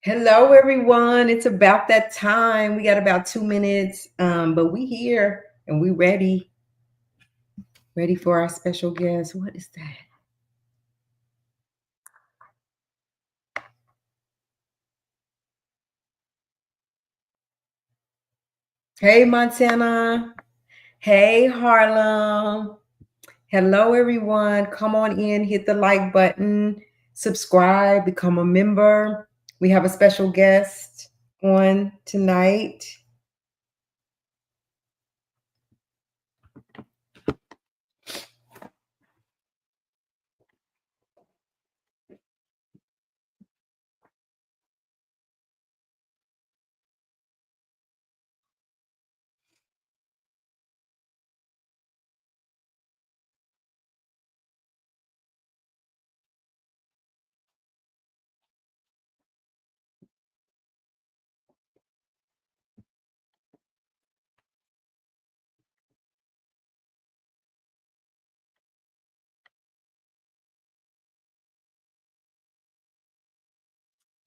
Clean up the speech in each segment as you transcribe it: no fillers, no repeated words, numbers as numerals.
Hello, everyone. It's about that time. We got about 2 minutes, but we here and we ready for our special guest. What is that? Hey, Montana. Hey, Harlem. Hello, everyone. Come on in, hit the like button, subscribe, become a member. We have a special guest on tonight.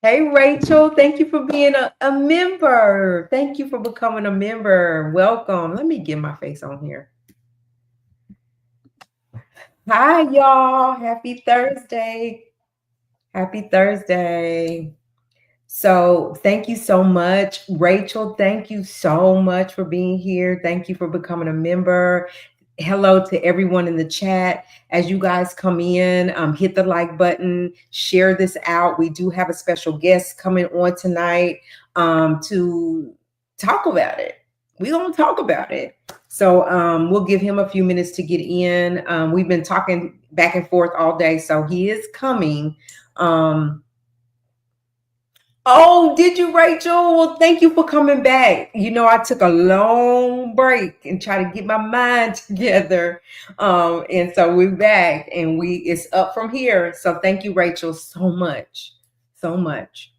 Hey, Rachel, thank you for being a member. Thank you for becoming a member. Welcome. Let me get my face on here. Hi, y'all. Happy Thursday. Happy Thursday. So, thank you so much. Rachel, thank you so much for being here. Thank you for becoming a member. Hello to everyone in the chat. As you guys come in, hit the like button, share this out. We do have a special guest coming on tonight to talk about it. We're going to talk about it. So we'll give him a few minutes to get in. We've been talking back and forth all day, so he is coming. Oh, did you, Rachel? Well, thank you for coming back. You know, I took a long break and tried to get my mind together. And so we're back and it's up from here. So thank you, Rachel, so much. So much.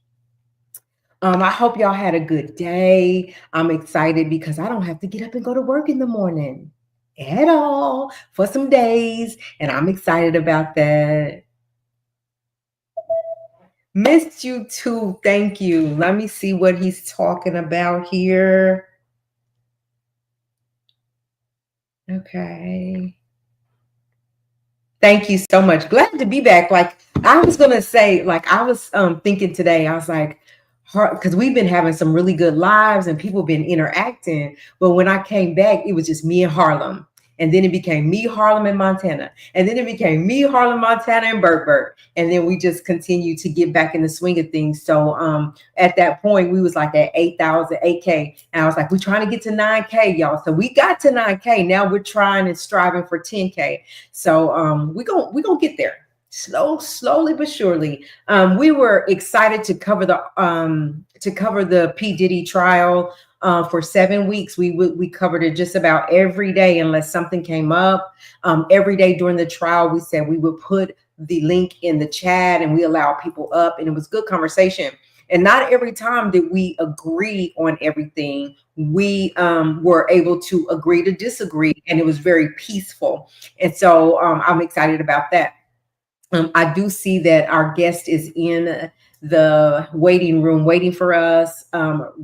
I hope y'all had a good day. I'm excited because I don't have to get up and go to work in the morning at all for some days. And I'm excited about that. Missed you too. Thank you. Let me see what he's talking about here. Okay. Thank you so much. Glad to be back. Like I was gonna say, like I was thinking today, I was like, because we've been having some really good lives and people been interacting. But when I came back, it was just me and Harlem. And then it became me, Harlem, and Montana. And then it became me, Harlem, Montana, and Bert. And then we just continued to get back in the swing of things. So at that point, we was like at 8,000, 8K. And I was like, we're trying to get to 9K, y'all. So we got to 9K. Now we're trying and striving for 10K. So we're gonna get there. Slowly but surely. We were excited to cover the P. Diddy trial for 7 weeks. We covered it just about every day unless something came up. Every day during the trial, we said we would put the link in the chat and we allow people up, and it was good conversation. And not every time did we agree on everything. We were able to agree to disagree, and it was very peaceful. And so I'm excited about that. I do see that our guest is in the waiting room waiting for us.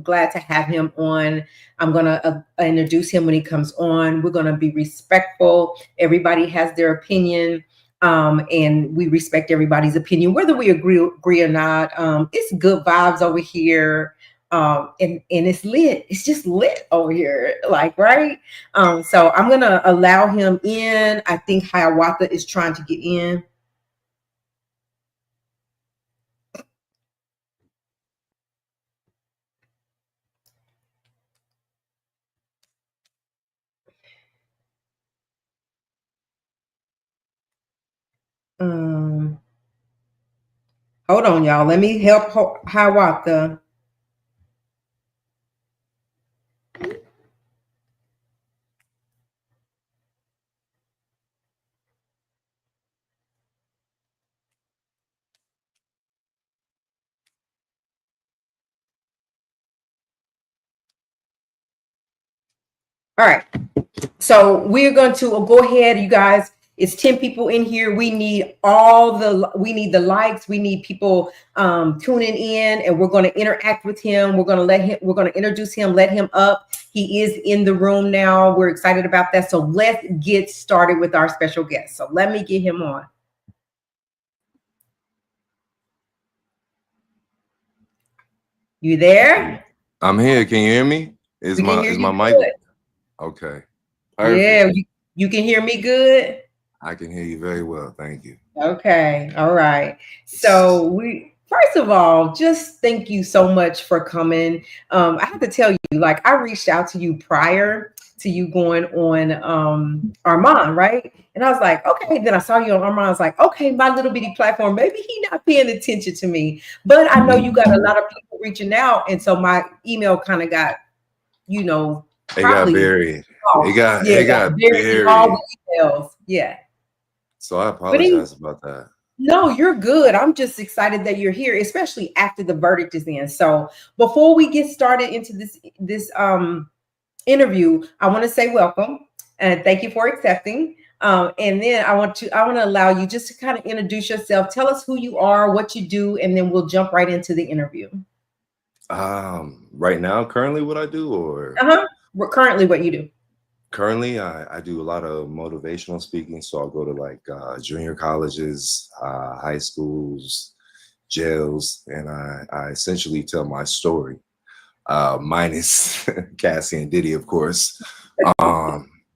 Glad to have him on. I'm going to introduce him when he comes on. We're going to be respectful. Everybody has their opinion. And we respect everybody's opinion, whether we agree or not. It's good vibes over here. And it's lit. It's just lit over here, like, right? So I'm going to allow him in. I think Hiawatha is trying to get in. Hold on, y'all. Let me help Hiawatha. All right. So we're going to go ahead, you guys. It's 10 people in here. We need the likes. We need people tuning in, and we're going to interact with him. We're going to introduce him, let him up. He is in the room now. We're excited about that. So let's get started with our special guest. So let me get him on. You there? I'm here. Can you hear me? Is my mic good. Okay? Perfect. Yeah, you can hear me good. I can hear you very well. Thank you. Okay. All right. So first of all, just thank you so much for coming. I have to tell you, like, I reached out to you prior to you going on Armand, right? And I was like, okay. Then I saw you on Armand. I was like, okay, my little bitty platform. Maybe he not paying attention to me, but I know you got a lot of people reaching out, and so my email kind of got, it got buried. It got buried. All the emails. Yeah. So I apologize about that. No, you're good. I'm just excited that you're here, especially after the verdict is in. So before we get started into this interview, I want to say welcome and thank you for accepting. And then I want to allow you just to kind of introduce yourself. Tell us who you are, what you do, and then we'll jump right into the interview. Right now, currently what I do, or currently what you do. Currently, I do a lot of motivational speaking. So I'll go to like junior colleges, high schools, jails, and I essentially tell my story, minus Cassie and Diddy, of course.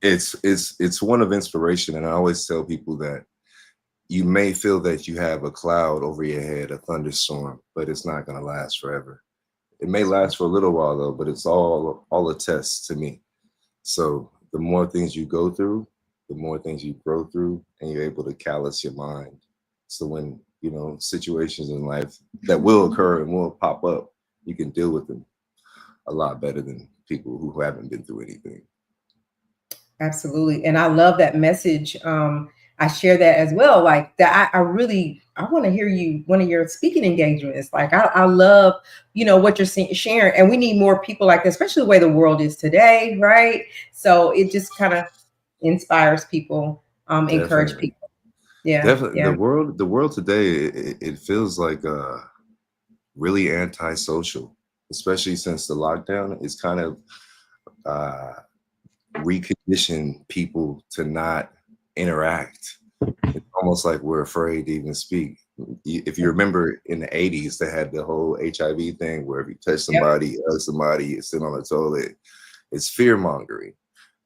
It's one of inspiration, and I always tell people that you may feel that you have a cloud over your head, a thunderstorm, but it's not going to last forever. It may last for a little while though, but it's all a test to me. So the more things you go through, the more things you grow through, and you're able to callous your mind. So when, situations in life that will occur and will pop up, you can deal with them a lot better than people who haven't been through anything. Absolutely. And I love that message. I share that as well. Like that, I want to hear one of your speaking engagements. Like I love, what you're sharing, and we need more people like that, especially the way the world is today, right? So it just kind of inspires people, encourage people. Yeah, definitely. Yeah. The world today, it feels like really antisocial, especially since the lockdown is kind of reconditioned people to not interact. It's almost like we're afraid to even speak. If you remember in the 80s, they had the whole HIV thing where if you touch somebody, hug somebody, you sit on the toilet, it's fear mongering.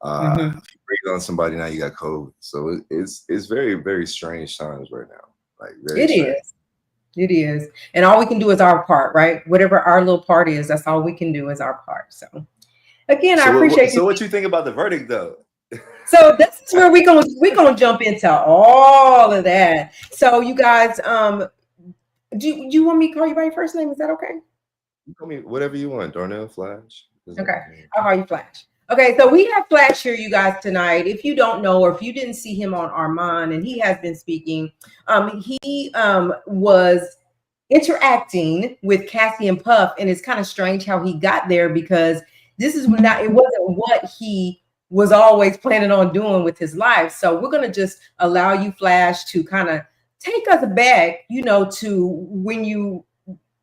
If you breathe on somebody, now you got COVID. So it's very, very strange times right now. Like it is. And all we can do is our part, right? Whatever our little part is, that's all we can do is our part. So again, I appreciate So what you think about the verdict though? So this is where we're gonna jump into all of that. So you guys, do you want me to call you by your first name? Is that okay? You call me whatever you want, Darnell, Flash. Okay, I'll call you Flash. Okay, so we have Flash here, you guys, tonight. If you don't know, or if you didn't see him on Armand, and he has been speaking, he was interacting with Cassie and Puff, and it's kind of strange how he got there because it wasn't what he was always planning on doing with his life. So we're going to just allow you, Flash, to kind of take us back, to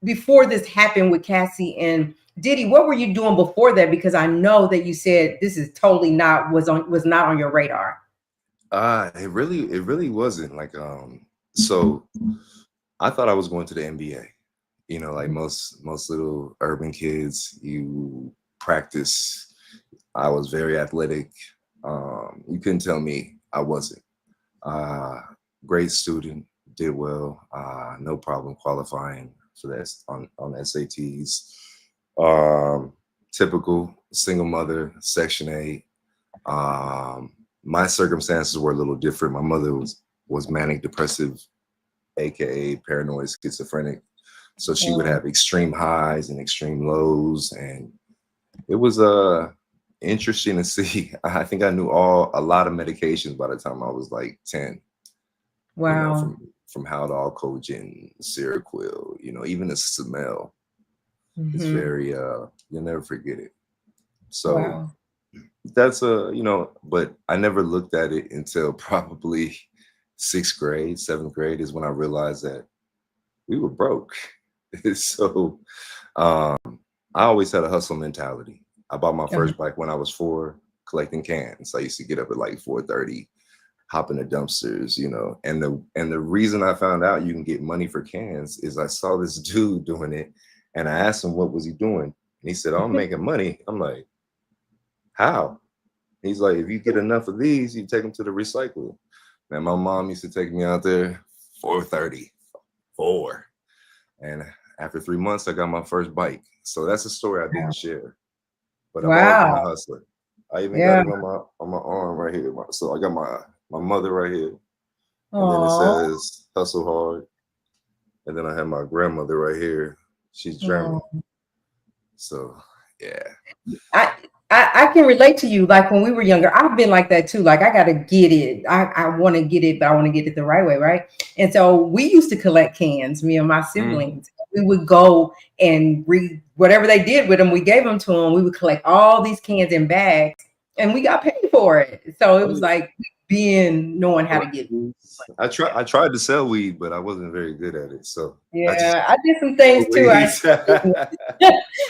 before this happened with Cassie and Diddy. What were you doing before that? Because I know that you said this is totally was not on your radar. It really wasn't. Like, so I thought I was going to the NBA, like most little urban kids, you practice. I was very athletic. You couldn't tell me I wasn't. Great student, did well. No problem qualifying for that on SATs. Typical single mother, Section 8. My circumstances were a little different. My mother was manic depressive, aka paranoid schizophrenic. So she would have extreme highs and extreme lows, and it was interesting to see. I think I knew a lot of medications by the time I was like 10. Wow. From Haldol, Cogen, Seroquel, even the smell. It's very you'll never forget it. So That's you know, but I never looked at it until probably sixth grade, seventh grade is when I realized that we were broke. So um, I always had a hustle mentality. I bought my Uh-huh. first bike when I was 4, collecting cans. I used to get up at like 4:30, hop in the dumpsters, you know. And the reason I found out you can get money for cans is I saw this dude doing it, and I asked him what was he doing, and he said, "Oh, I'm making money." I'm like, "How?" He's like, "If you get enough of these, you take them to the recycle." Man, my mom used to take me out there 4:30, 4. And after 3 months, I got my first bike. So that's a story I didn't share. But I've always been Wow. a hustler. I even got Yeah. it on my arm right here. So I got my mother right here, and then it Oh. says hustle hard. And then I have my grandmother right here. She's German. Oh. So yeah. I, I can relate to you. Like when we were younger, I've been like that too. Like I gotta get it. I want to get it, but I want to get it the right way, right? And so we used to collect cans, me and my Mhm. siblings. We would go and read whatever they did with them. We gave them to them. We would collect all these cans in bags, and we got paid for it. So it Oh, was yeah. like being knowing how to get. I tried to sell weed, but I wasn't very good at it. So I just Yeah, I did some things too. weeds.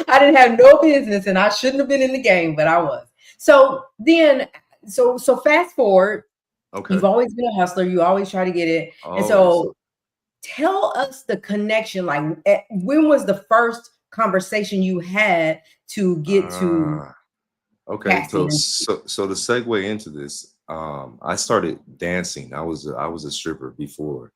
I didn't have no business and I shouldn't have been in the game, but I was. So then, so fast forward, Okay. you've always been a hustler. You always try to get it. And Always. so tell us the connection. Like, when was the first conversation you had to get to Ah. Okay, casting? so to segue into this, I started dancing. I was a stripper before,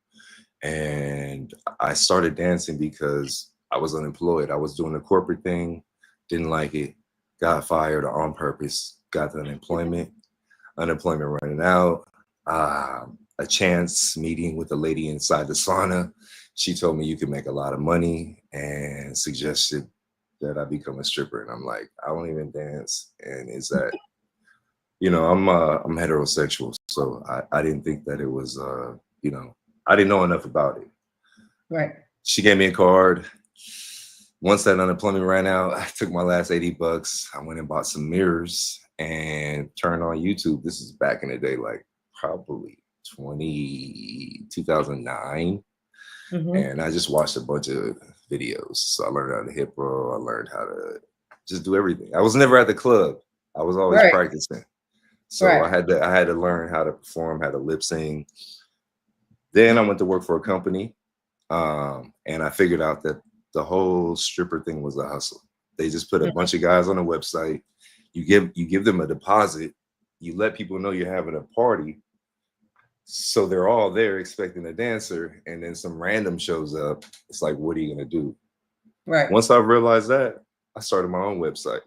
and I started dancing because I was unemployed. I was doing the corporate thing, didn't like it, got fired on purpose, got the unemployment running out. A chance meeting with a lady inside the sauna. She told me you could make a lot of money and suggested that I become a stripper. And I'm like, I don't even dance. And is that, you know, I'm heterosexual, so I didn't think that it was you know, I didn't know enough about it. Right. She gave me a card. Once that unemployment ran out, I took my last 80 bucks. I went and bought some mirrors and turned on YouTube. This is back in the day, like probably 2009. Mm-hmm. And I just watched a bunch of videos. So I learned how to hip roll. I learned how to just do everything. I was never at the club. I was always Right. practicing. So Right. I had to learn how to perform, how to lip sing. Then I went to work for a company, and I figured out that the whole stripper thing was a hustle. They just put a bunch of guys on a website. You give them a deposit. You let people know you're having a party, so they're all there expecting a dancer, and then some random shows up. It's like, what are you gonna do? Right. Once I realized that, I started my own website,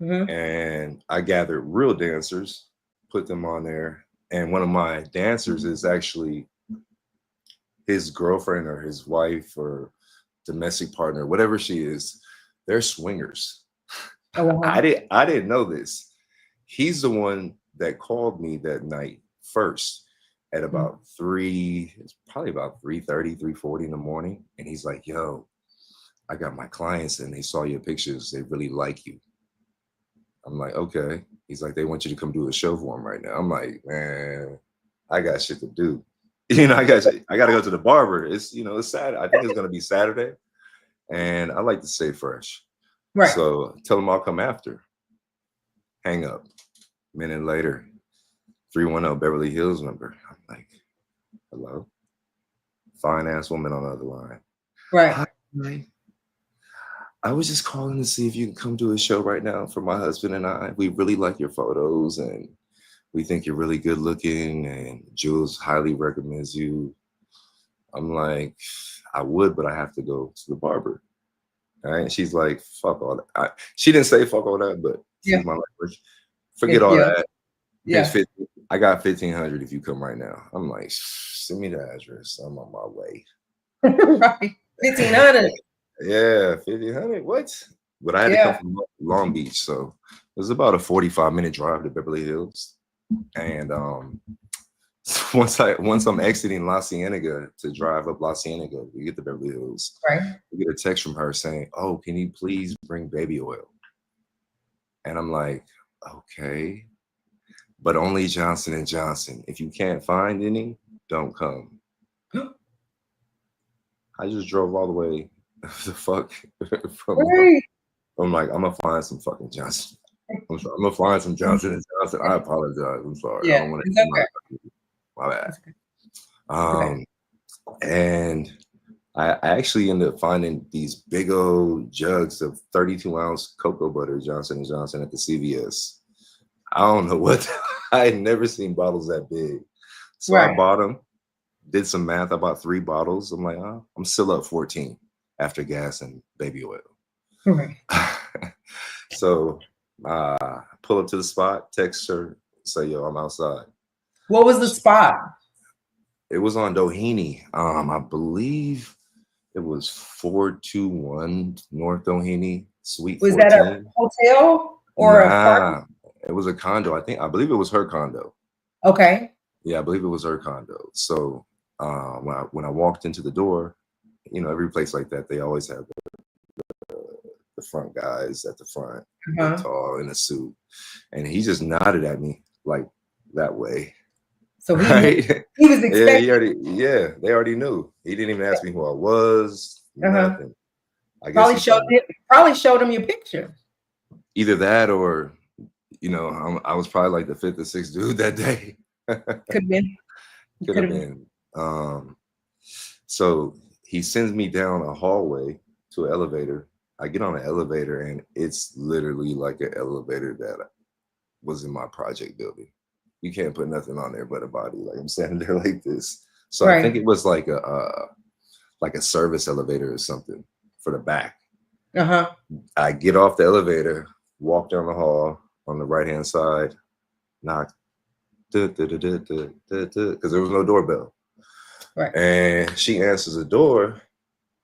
Mm-hmm. and I gathered real dancers, put them on there. And one of my dancers is actually his girlfriend or his wife or domestic partner, whatever she is. They're swingers. Oh, wow. I didn't know this. He's the one that called me that night first at about it's probably about 3:30, 3:40 in the morning. And he's like, yo, I got my clients and they saw your pictures. They really like you. I'm like, okay. He's like, they want you to come do a show for them right now. I'm like, man, I got shit to do. You know, I got to go to the barber. It's, you know, it's Saturday. I think it's going to be Saturday. And I like to stay fresh. Right. So tell them I'll come after. Hang up. Minute later, 310 Beverly Hills number. I'm like, hello? Fine ass woman on the other line. Right. Hi, I was just calling to see if you can come to a show right now for my husband and I. We really like your photos and we think you're really good looking and Jules highly recommends you. I'm like, I would, but I have to go to the barber. All right. And she's like, fuck all that. She didn't say fuck all that, but Yeah. excuse my language. Forget all Yeah. that. Here's Yeah. 50. I got 1,500 if you come right now. I'm like, send me the address. I'm on my way. Right. 1,500. Yeah, 1,500. What? But I had to come Yeah. from Long Beach, so it was about a 45-minute drive to Beverly Hills. And once I'm exiting La Cienega to drive up La Cienega, we get to Beverly Hills. Right. We get a text from her saying, "Oh, can you please bring baby oil?" And I'm like, okay, but only Johnson and Johnson. If you can't find any, don't come. I just drove all the way the fuck from. Right. I'm like, I'm gonna find some fucking Johnson. I'm sorry. I'm gonna find some Johnson and Johnson. I apologize. I'm sorry. I Yeah, don't want it's to. okay. My bad. It's okay. And I actually ended up finding these big old jugs of 32-ounce cocoa butter Johnson and Johnson at the CVS. I don't know what. I had never seen bottles that big, so I Right. bought them. Did some math. I bought 3 bottles. I'm like, oh, I'm still up 14 after gas and baby oil. Right. So pull up to the spot, text her, say, yo, I'm outside. What was the spot? It was on Doheny. I believe it was 421 North Doheny, Suite 14. Was that a hotel or a park? It was a condo. I believe it was her condo. Okay. Yeah, I believe it was her condo. So when I walked into the door, you know, every place like that, they always have the front guys at the front, they're tall in a suit, and he just nodded at me like that way. So he, right? he was expecting. They already knew. He didn't even ask me who I was. Nothing. I guess probably showed him your picture. Either that or, you know, I was probably like the 5th or 6th dude that day. Could have been. Could have been. So he sends me down a hallway to an elevator. I get on an elevator and it's literally like an elevator that was in my project building. You can't put nothing on there but a body. Like I'm standing there like this. So I think it was like a service elevator or something for the back. I get off the elevator, walk down the hall on the right hand side, knock, because there was no doorbell. Right. And she answers the door,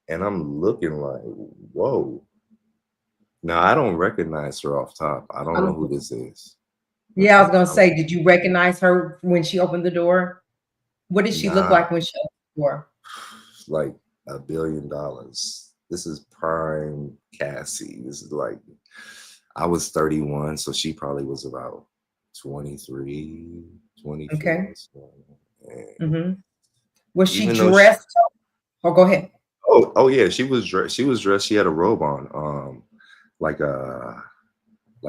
and I'm looking like, whoa. Now I don't recognize her off top. I don't know who this is. Yeah, I was gonna say, did you recognize her when she opened the door? What did she look like when she opened the door? Like $1 billion. This is prime Cassie. This is like, I was 31, so she probably was about 23, 24. Okay. So, was she dressed? Oh, go ahead. Oh yeah, she was dressed. She had a robe on, like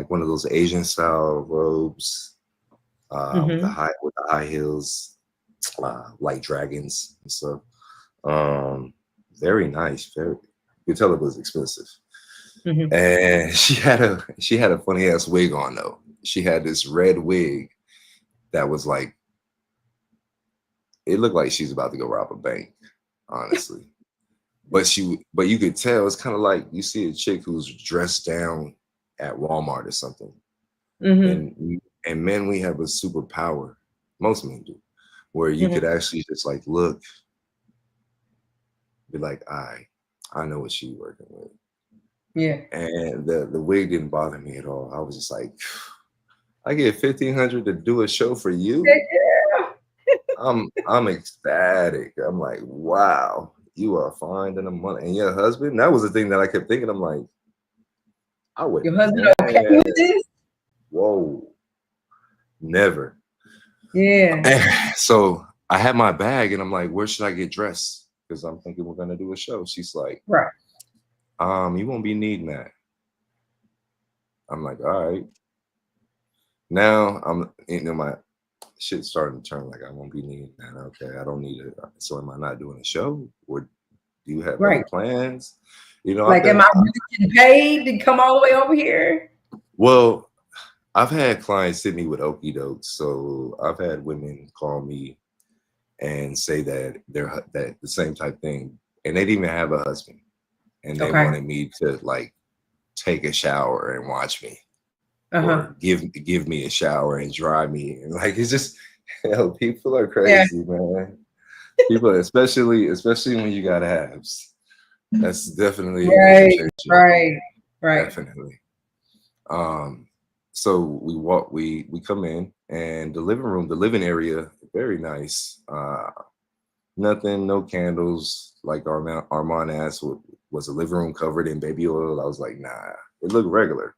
one of those Asian style robes, with the high heels, like dragons and stuff. Very nice. Very, you could tell it was expensive. And she had a funny ass wig on though. She had this red wig that was like, it looked like she's about to go rob a bank, honestly. But you could tell it's kind of like you see a chick who's dressed down at Walmart or something. And men, we have a superpower, most men do, where you could actually just like look, be like, I know what she's working with. Yeah. And the wig didn't bother me at all. I was just like, I get $1,500 to do a show for you. Yeah. I'm ecstatic. I'm like, wow, you are finding the money. And your husband, that was the thing that I kept thinking. I'm like, I would. Your husband okay with this? Whoa, never. Yeah. And so I had my bag and I'm like, where should I get dressed? Because I'm thinking we're gonna do a show. She's like, right. You won't be needing that. I'm like, all right. Now I'm, you know, my shit's starting to turn like I won't be needing that. Okay, I don't need it. So am I not doing a show? Or do you have other plans? You know, like, am I really getting paid to come all the way over here? Well, I've had clients hit me with okie dokes. So I've had women call me and say that they're that the same type thing, and they didn't even have a husband, and they wanted me to like take a shower and watch me, or give me a shower and dry me, and like it's just, people are crazy, man. People, especially when you got abs, that's definitely right. Definitely. So we come in, and the living area, very nice. Nothing, no candles. Like Armand asked, was the living room covered in baby oil? I was like, nah, it looked regular.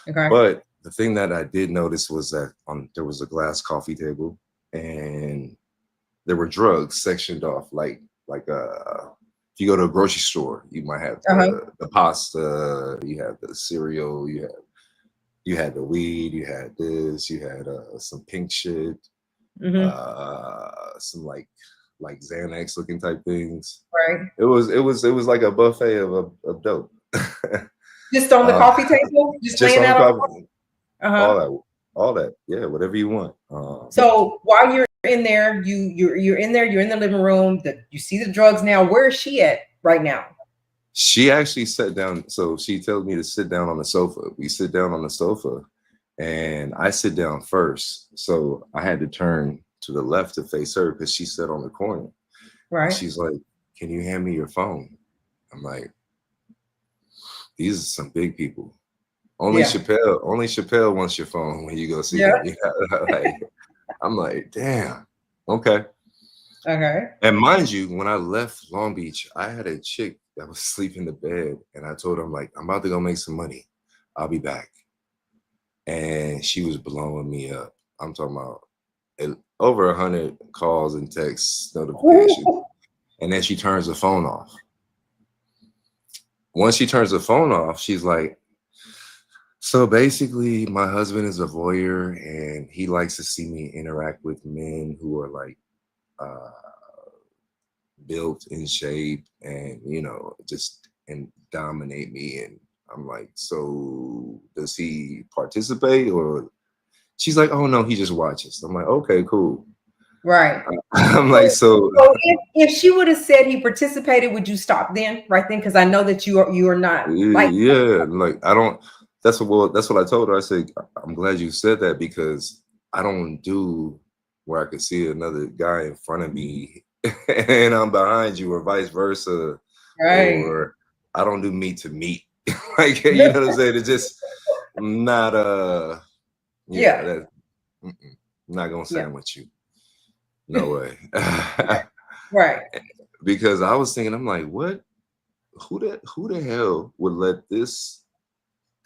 Okay. But the thing that I did notice was that there was a glass coffee table, and there were drugs sectioned off, like if you go to a grocery store, you might have the pasta, you have the cereal, you had the weed, you had this, you had some pink shit, some like Xanax looking type things. Right. It was like a buffet of dope. Just on the coffee table, just laying out on the coffee. All that, yeah, whatever you want. So while you're in there, you're in there, you're in the living room. You see the drugs now. Where is she at right now? She actually sat down. So she tells me to sit down on the sofa. We sit down on the sofa, and I sit down first. So I had to turn to the left to face her because she sat on the corner. Right. She's like, "Can you hand me your phone?" I'm like, "These are some big people. Only Chappelle wants your phone when you go see him." Like, I'm like, damn. Okay. Okay. And mind you, when I left Long Beach, I had a chick that was asleep in the bed, and I told her, I'm like, I'm about to go make some money. I'll be back. And she was blowing me up. I'm talking about over 100 calls and texts, notifications. And then she turns the phone off. Once she turns the phone off, she's like, so basically, my husband is a voyeur, and he likes to see me interact with men who are like built in shape and, just and dominate me. And I'm like, so does he participate? Or she's like, oh no, he just watches. I'm like, okay, cool. Right. I'm like, so if she would have said he participated, would you stop then? Right then? Because I know that you are not like, like I don't. That's what I told her. I said, I'm glad you said that, because I don't do where I could see another guy in front of me and I'm behind you, or vice versa. Right. Or I don't do meat to meat. Like, you know what I'm saying? It's just not I'm not gonna sandwich you. No way. Right. Because I was thinking, I'm like, what? Who the hell would let this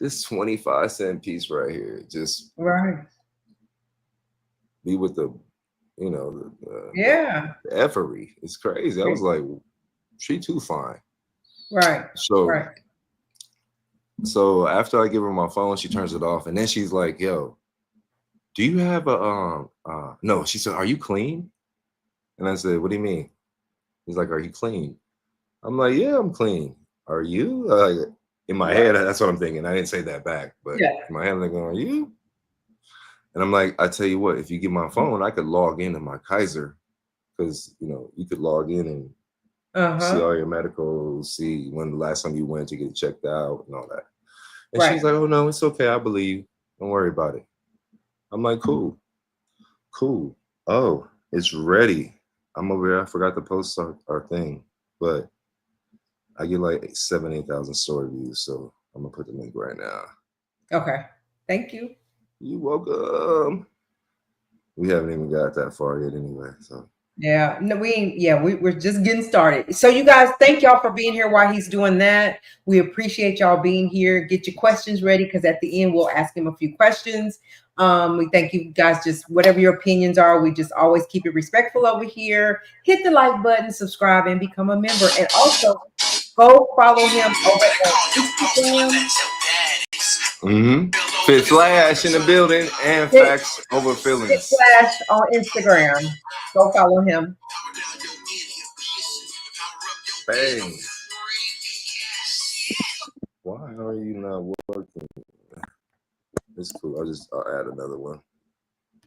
25-cent piece right here just be with the the effery? It's crazy. I was like, she too fine. Right. So after I give her my phone, she turns it off, and then she's like, yo, do you have a no, she said, are you clean? And I said, what do you mean? He's like, are you clean? I'm like, yeah, I'm clean. Are you? In my head, that's what I'm thinking. I didn't say that back, but in my head, I'm like, are you? And I'm like, I tell you what, if you get my phone, I could log into my Kaiser, because you could log in and see all your medicals, see when the last time you went to get checked out and all that. And she's like, oh no, it's okay. I believe. Don't worry about it. I'm like, cool. Oh, it's ready. I'm over here. I forgot to post our thing, but I get like 8,000 story views, so I'm gonna put the link right now. Okay. Thank you. You're welcome. We haven't even got that far yet anyway, so. Yeah, no, we're just getting started. So you guys, thank y'all for being here while he's doing that. We appreciate y'all being here. Get your questions ready, because at the end we'll ask him a few questions. We thank you guys. Just whatever your opinions are, we just always keep it respectful over here. Hit the like button, subscribe, and become a member. And also go follow him over on Instagram. Fit Flash in the building, and Facts Over Feelings. Fit Flash on Instagram. Go follow him. Bang. Why are you not working? It's cool. I'll add another one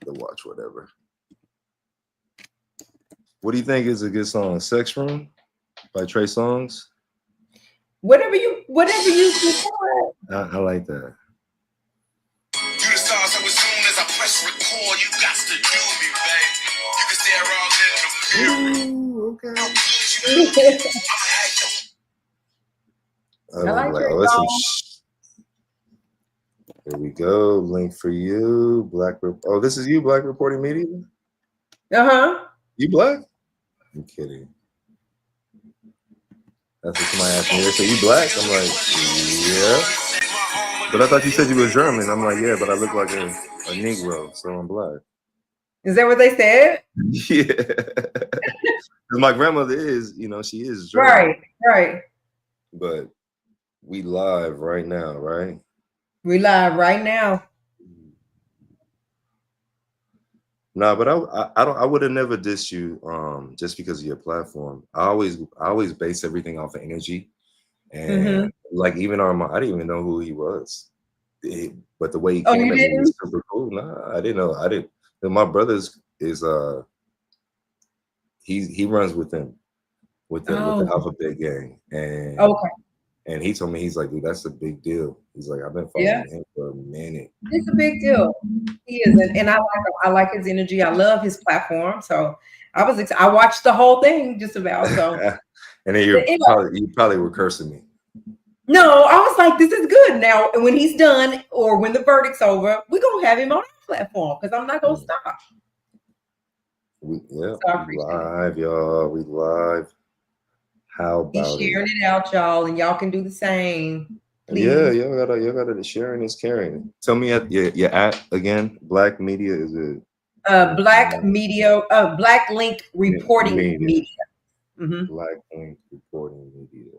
to watch whatever. What do you think is a good song? Sex Room by Trey Songz? Whatever you decide. I like that. You got to do me, babe. You can stare all in the mirror. Okay. Here we go. Link for you. Oh, this is you, Black Reporting Media? You black? I'm kidding. That's what somebody asked me. They said, you black? I'm like, yeah. But I thought you said you were German. I'm like, yeah, but I look like a Negro, so I'm black. Is that what they said? Yeah. Because my grandmother is, you know, she is German. Right, right. But we live right now, right? We live right now. No, but I would have never dissed you just because of your platform. I always base everything off of energy. And like even I didn't even know who he was. But the way he came at me was super cool. Nah, I didn't know. I didn't. And my brother's is he runs with them with the Alphabet Gang. And and he told me, he's like, dude, that's a big deal. He's like, I've been following him for a minute. It's a big deal. He is, and I like him. I like his energy. I love his platform. So I watched the whole thing just about. So and then you probably were cursing me. No, I was like, this is good. Now, when he's done or when the verdict's over, we're gonna have him on our platform because I'm not gonna stop. We live, y'all. We live. How about He's sharing it out, y'all, and y'all can do the same. Please. Yeah, y'all gotta sharing is caring. Tell me your at again. Black Media is it? Black Media, Black Link Reporting Media. Black Link Reporting Media.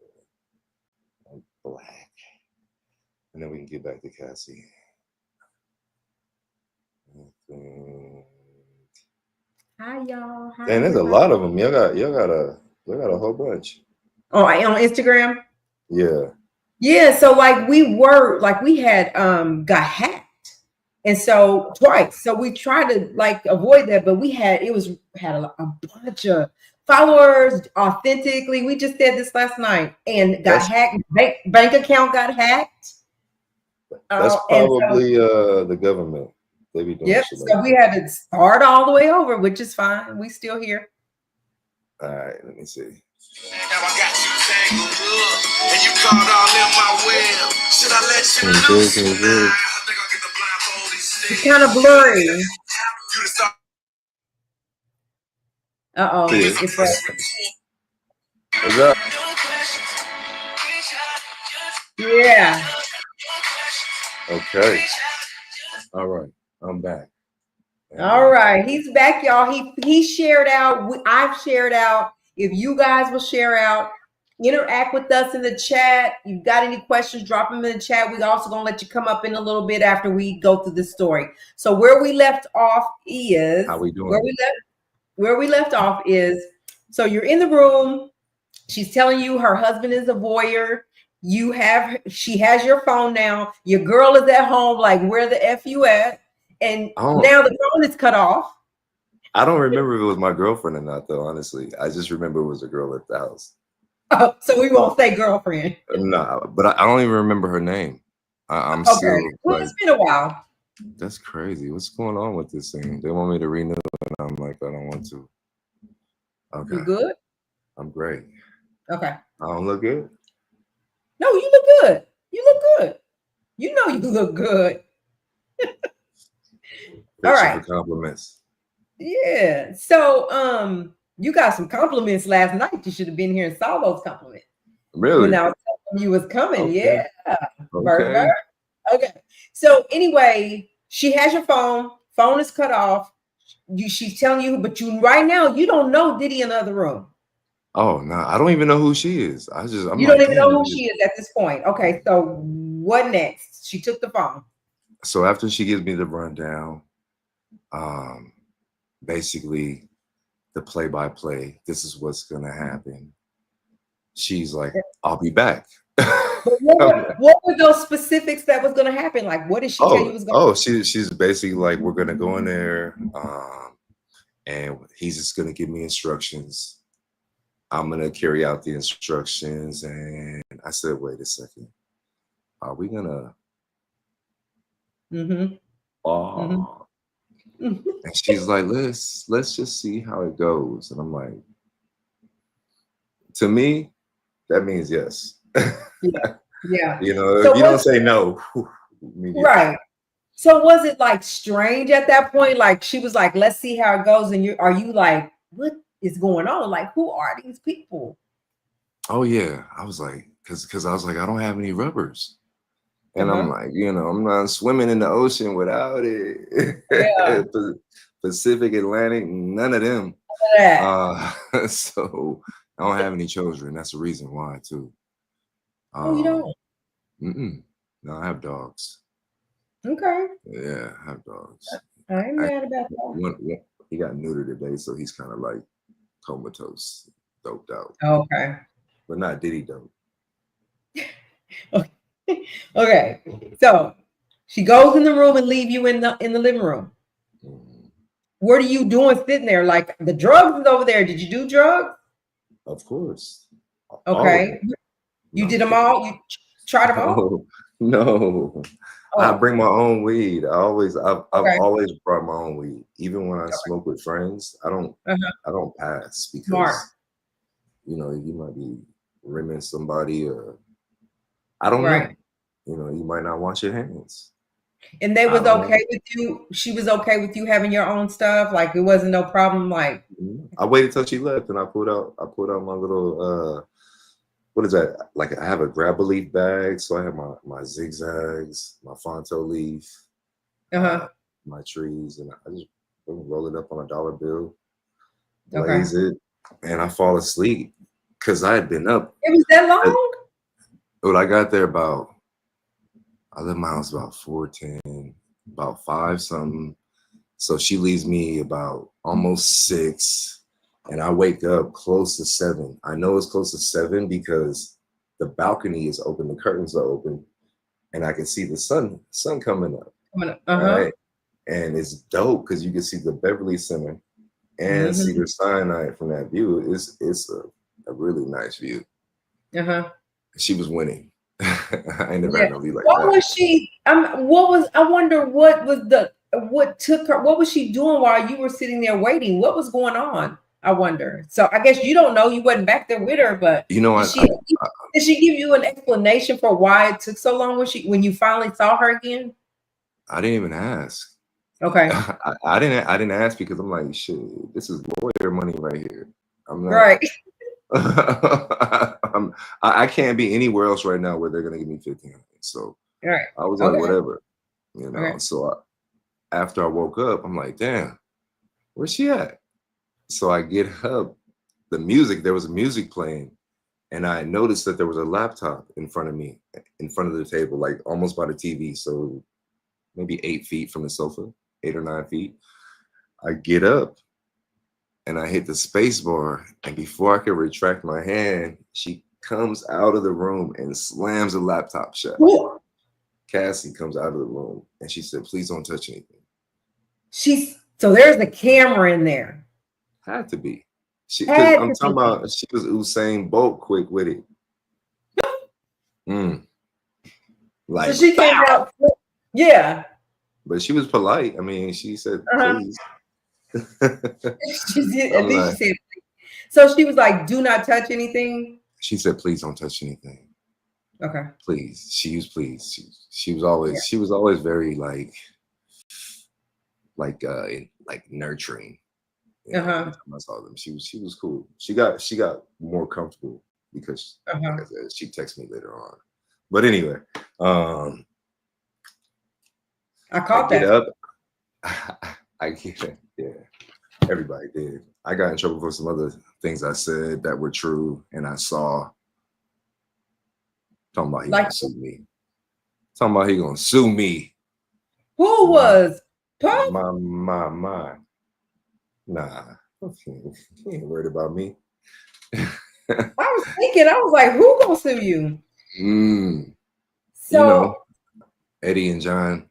Black. And then we can get back to Cassie. Hi, y'all. Hi, and there's a lot of them. Y'all got a whole bunch. Oh, on Instagram? Yeah. Yeah, so like we had got hacked. And so twice. So we tried to like avoid that, but we had a bunch of followers authentically. We just said this last night and got hacked. Bank account got hacked. That's probably the government. They be doing shit like so we had to start all the way over, which is fine. We still here. All right, let me see. Now I got you tangled up, and you caught all in my web. Should I let you loose? Nah, I think I'll get the blindfold instead. It's kind of blurry. It's What's up? Yeah. Okay. All right. I'm back. All right. He's back, y'all. He shared out. I've shared out. If you guys will share out, interact with us in the chat. You've got any questions, drop them in the chat. We're also going to let you come up in a little bit after we go through the story. So where we left off is how we doing? Where we left off is, so you're in the room. She's telling you her husband is a voyeur. She has your phone now. Your girl is at home, like, where the F you at? And now the phone is cut off. I don't remember if it was my girlfriend or not, though, honestly. I just remember it was a girl at the house. Oh, so we won't say girlfriend. No, but I don't even remember her name. I'm okay. still Well, it's been a while. That's crazy. What's going on with this thing? They want me to renew and I'm like, I don't want to. Okay. You good? I'm great. Okay. I don't look good? No, you look good. You look good. You know you look good. All right. For compliments. Yeah. So you got some compliments last night. You should have been here and saw those compliments. Really? When I was telling you was coming. Okay. Yeah. Okay. Okay. So anyway, she has your phone. Phone is cut off. She's telling you, but right now you don't know Diddy in the other room. Oh no, I don't even know who she is. You don't even know who she is at this point. Okay, so what next? She took the phone. So after she gives me the rundown, basically the play-by-play, this is what's gonna happen. She's like, I'll be back. What were those specifics that was gonna happen? Like, what did she tell you was gonna happen? She's basically like, we're gonna go in there, and he's just gonna give me instructions. I'm gonna carry out the instructions. And I said, wait a second. Are we gonna and she's like, let's just see how it goes. And I'm like, to me, that means yes. Yeah. You know, so if you don't say no. Right. So was it like strange at that point? Like she was like, let's see how it goes. And are you like, what is going on? Like, who are these people? Oh yeah. I was like, because I was like, I don't have any rubbers. And I'm like, I'm not swimming in the ocean without it. Yeah. Pacific, Atlantic, none of them. That. So I don't have any children. That's the reason why too. Oh, you don't? No, I have dogs. Okay. Yeah, I have dogs. I ain't mad about that. He got neutered today, so he's kind of like comatose, doped out. Okay. But not Diddy dope. Okay. So she goes in the room and leave you in the living room. What are you doing sitting there? Like the drugs is over there. Did you do drugs? Of course. Okay. You did them all? You tried them all? No. I bring my own weed. I've always brought my own weed. Even when I smoke with friends, I don't pass because you might be rimming somebody or I don't know. You might not wash your hands. And they was okay with you. She was okay with you having your own stuff. Like it wasn't no problem. Like I waited till she left and I pulled out my little what is that? Like I have a grab a leaf bag, so I have my zigzags, my Fonto leaf, my trees, and I just roll it up on a dollar bill, blaze it, and I fall asleep because I had been up. It was that long? But I got there I left my house about 4:10, about 5 something. So she leaves me about almost 6. And I wake up close to 7. I know it's close to 7 because the balcony is open, the curtains are open, and I can see the sun coming up. Right? And it's dope because you can see the Beverly Center and Cedar Sinai from that view. It's a really nice view. She was winning. I ain't never had no view like that. What was she? I wonder what was she doing while you were sitting there waiting? What was going on? I wonder. So I guess you don't know. You wasn't back there with her, but did she give you an explanation for why it took so long when you finally saw her again? I didn't even ask. Okay. I didn't ask because I'm like, shit, this is lawyer money right here. I'm not right. I can't be anywhere else right now where they're gonna give me $1,500. So I was like, whatever, So after I woke up, I'm like, damn, where's she at? So I get up, there was music playing, and I noticed that there was a laptop in front of me, in front of the table, like almost by the TV. So maybe 8 feet from the sofa, 8 or 9 feet. I get up and I hit the space bar, and before I could retract my hand, she comes out of the room and slams the laptop shut. Ooh. Cassie comes out of the room and she said, please don't touch anything. So there's a camera in there. Had to be. I'm talking about she was Usain Bolt quick with it. Like so she came out. Yeah. But she was polite. I mean, she said, please. She said, so she was like, do not touch anything. She said, please don't touch anything. Okay. Please. She used please. She was always very like nurturing. I saw them. She was cool. She got more comfortable because she texted me later on. But anyway, I caught that. Get up. I get it. Yeah. Everybody did. I got in trouble for some other things I said that were true and I saw. Talking about he gonna sue me. Talking about he gonna sue me. Who was? My. Nah, he ain't worried about me. I was like, who gonna sue you? So Eddie and John.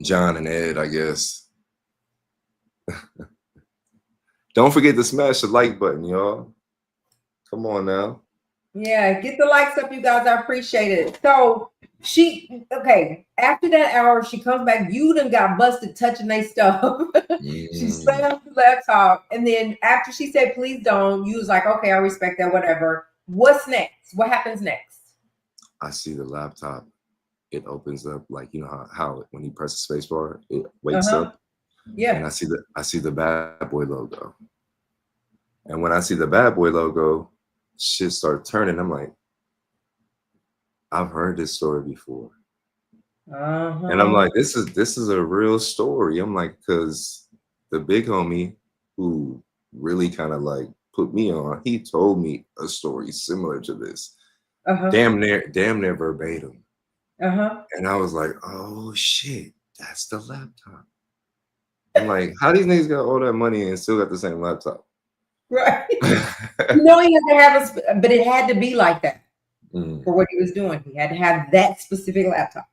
John and Ed, I guess. Don't forget to smash the like button, y'all. Come on now. Yeah, get the likes up, you guys. I appreciate it. So after that hour, she comes back. You done got busted touching their stuff. She slams the laptop. And then after she said, please don't, you was like, okay, I respect that, whatever. What's next? What happens next? I see the laptop. It opens up like, how when you press the space bar, it wakes up. Yeah. And I see the bad boy logo. And when I see the bad boy logo, shit started turning. I'm like, I've heard this story before. Uh-huh. And I'm like, this is a real story. I'm like, because the big homie who really kind of like put me on, he told me a story similar to this. Uh-huh. Damn near verbatim. Uh-huh. And I was like, oh shit, that's the laptop. I'm like, how these niggas got all that money and still got the same laptop? Right. You know, he had to have but it had to be like that for what he was doing. He had to have that specific laptop.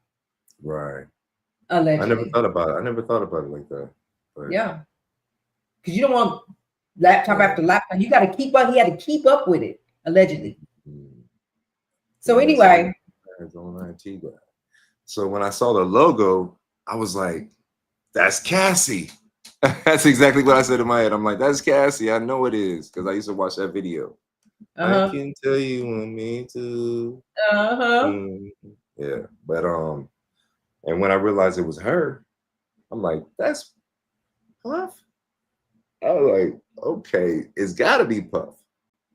Right. Allegedly. I never thought about it like that. But yeah. Because you don't want laptop after laptop. You got to keep up. He had to keep up with it, allegedly. So anyway. So when I saw the logo, I was like, that's Cassie. That's exactly what I said in my head. I'm like, that's Cassie. I know it is because I used to watch that video. I can tell you want me to. Yeah, but and when I realized it was her, I'm like, that's Puff. I was like, okay, it's got to be Puff.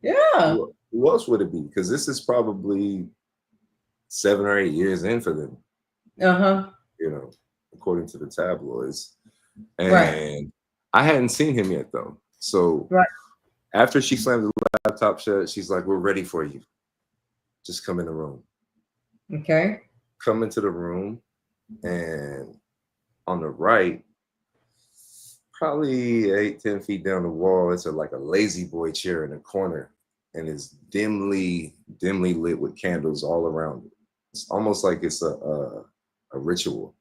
Yeah. Who else would it be? Because this is probably 7 or 8 years in for them. You know, according to the tabloids. And I hadn't seen him yet though. So after she slammed the laptop shut, she's like, we're ready for you. Just come in the room. Okay. Come into the room, and on the right, probably 8-10 feet down the wall, it's like a lazy boy chair in the corner, and it's dimly lit with candles all around it. It's almost like it's a ritual.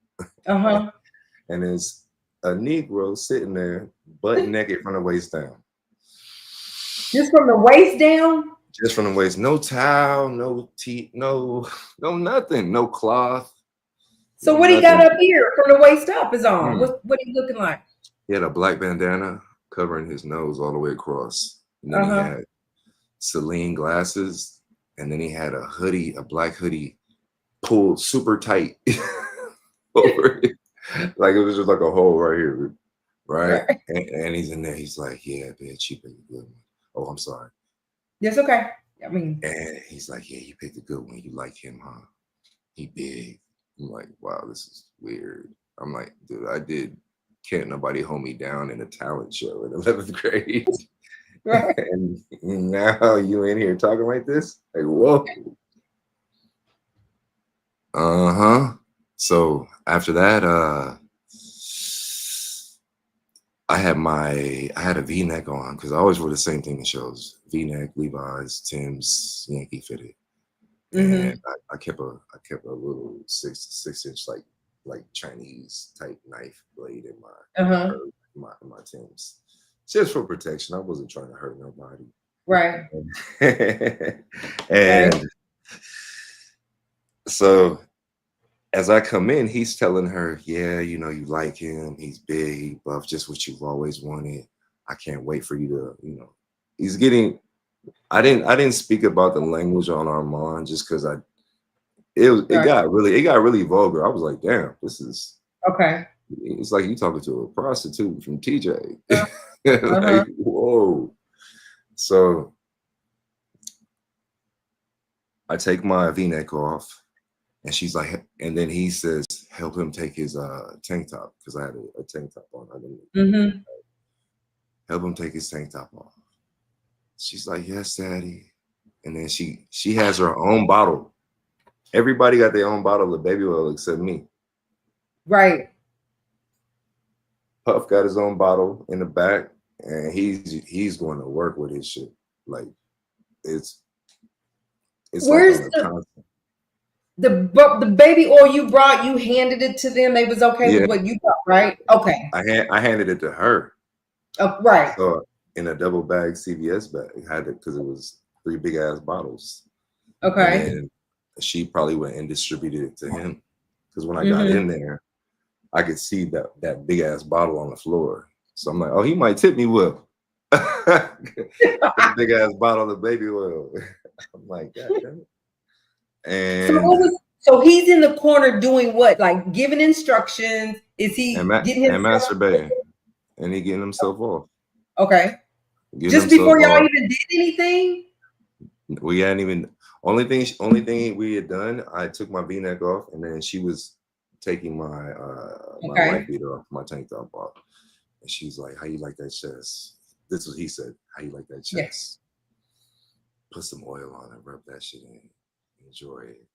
And there's a Negro sitting there, butt naked from the waist down. Just from the waist down? Just from the waist. No towel, no tea, no nothing, no cloth. So what he got up here from the waist up is on? What he looking like? He had a black bandana covering his nose all the way across. And then he had Celine glasses, and then he had a hoodie, a black hoodie, pulled super tight over it. Like it was just like a hole right here, right? And he's in there. He's like, yeah, bitch, you picked a good one. Oh, I'm sorry. Yes, okay. I mean. And he's like, yeah, you picked a good one. You like him, huh? He big. I'm like, wow, this is weird. I'm like, dude, I did Can't Nobody Hold Me Down in a talent show in 11th grade. And now you in here talking like this? Like, whoa. So after that, I had a V-neck on because I always wore the same thing in shows: V-neck, Levi's, Tim's, Yankee fitted, and I kept a little 6-inch like Chinese type knife blade in my Tim's, just for protection. I wasn't trying to hurt nobody. Right. And so as I come in, he's telling her, yeah, you know, you like him. He's big, he buff, just what you've always wanted. I can't wait for you to, you know, he's getting, I didn't speak about the language on Armand just because it got really vulgar. I was like, damn, this is okay. It's like you talking to a prostitute from TJ. Like, whoa. So I take my V-neck off. And she's like, and then he says, help him take his tank top, because I had a tank top on. Help him take his tank top off. She's like, yes, daddy. And then she has her own bottle. Everybody got their own bottle of baby oil except me. Right. Puff got his own bottle in the back, and he's going to work with his shit. Like it's where's the baby oil you brought? You handed it to them. They was okay with what you brought, right? Okay. I handed it to her. Oh, right. So in a double bag CVS bag, I had it because it was 3 big ass bottles. Okay. And she probably went and distributed it to him, because when I got in there, I could see that big ass bottle on the floor. So I'm like, oh, he might tip me with big ass bottle of baby oil. I'm like, God damn it. And so he's in the corner doing what? Like giving instructions? Is he getting himself masturbating? And he getting himself off. Okay. Just before y'all even did anything? We hadn't even. Only thing we had done. I took my V-neck off, and then she was taking my my wife Okay. beater off, my tank top off, and she's like, "How you like that chest?" This was he said. "How you like that Yeah. chest? Put some oil on it, rub that shit in, enjoy it.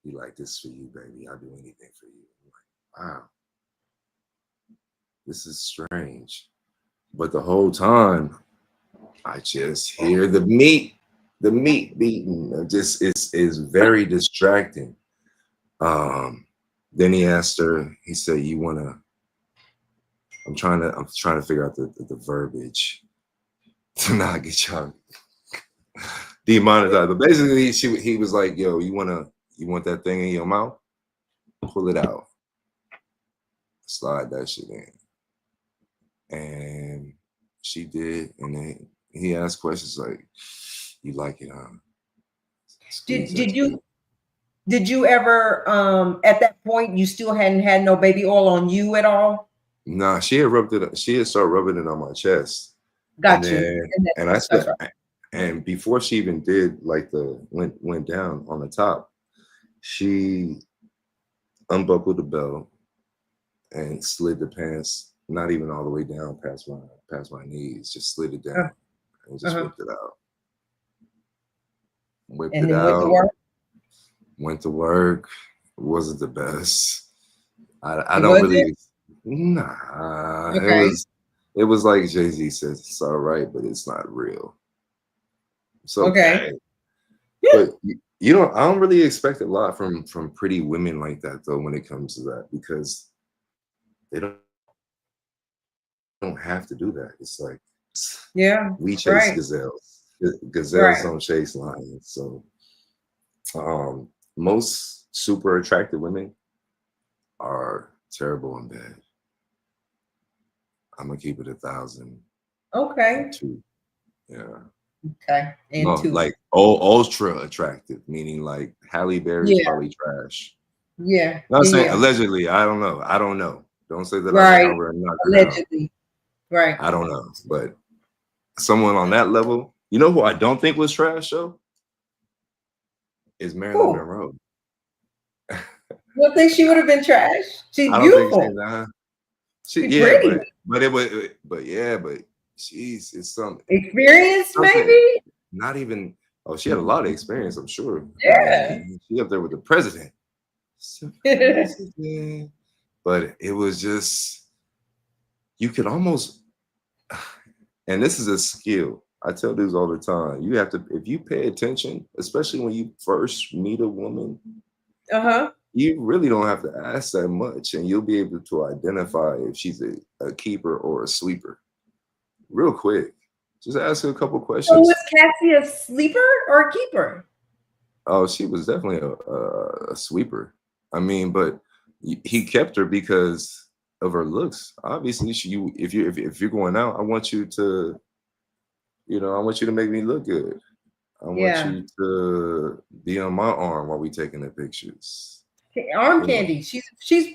You like this for you, baby. I'll do anything for you." I'm like, wow, this is strange. But the whole time, I just hear the meat beating. Just it's very distracting. Then he asked her. He said, "You wanna?" I'm trying to figure out the verbiage to not get y'all demonetized. But basically, he was like, "Yo, you want that thing in your mouth? Pull it out, slide that shit in." And she did, and then he asked questions like, "You like it, huh? Squeeze that Did shit." you ever at that point you still hadn't had no baby oil on you at all? Nah, she had rubbed it. She had started rubbing it on my chest, and Got you. then And and I that's said, and before she even did like went down on the top, she unbuckled the belt and slid the pants, not even all the way down past my knees, just slid it right. down and just Uh-huh. whipped it out. Whipped And it then went to out, work. went to work. It wasn't the best. I It don't was it? really. Nah, Okay. it was like Jay-Z says, it's all right, but it's not real. It's Okay. okay. But you don't. I don't really expect a lot from pretty women like that though when it comes to that, because they don't have to do that. It's like Yeah. we chase Right. gazelles. Gazelles Right. don't chase lions. So most super attractive women are terrible in bed. I'm gonna keep it 1,000 and Okay. two. Yeah. Okay. No, And two. like ultra attractive, meaning like Halle Berry's Yeah. probably trash. Yeah. Not Yeah. saying Yeah. allegedly. I don't know. I don't know. Don't say that I ran Right. over and knocked her down. Allegedly. Right. I don't know. But someone on that level, you know who I don't think was trash though? Is Marilyn Cool. Monroe. You don't think she would have been trash? She's I don't think beautiful. she She's yeah, pretty. but it was but yeah, but she's it's something Experienced, something maybe? not even she had a lot of experience, I'm sure. I Yeah. mean, she up there with the president. The president. But it was just you could almost and this is a skill. I tell dudes all the time. You have to if you pay attention, especially when you first meet a woman, Uh-huh. you really don't have to ask that much, and you'll be able to identify if she's a keeper or a sleeper real quick. Just ask her a couple So was questions. Cassie a sleeper or a keeper? Oh, she was definitely a sweeper. I mean, but he kept her because of her looks. Obviously, if you're going out, I want you to, I want you to make me look good. I want Yeah. you to be on my arm while we taking the pictures. Arm You know. candy. She's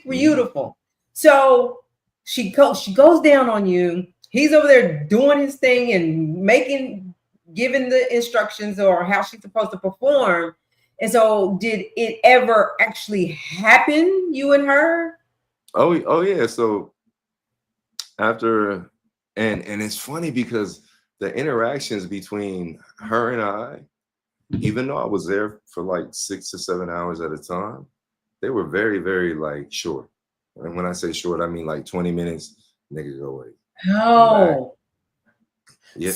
Mhm. beautiful. So she goes down on you. He's over there doing his thing and giving the instructions or how she's supposed to perform. And so did it ever actually happen, you and her? Oh yeah. So after, and it's funny because the interactions between her and I, even though I was there for like 6 to 7 hours at a time, they were very, very like short. And when I say short, I mean like 20 minutes, nigga go away, come back. Oh. Yeah.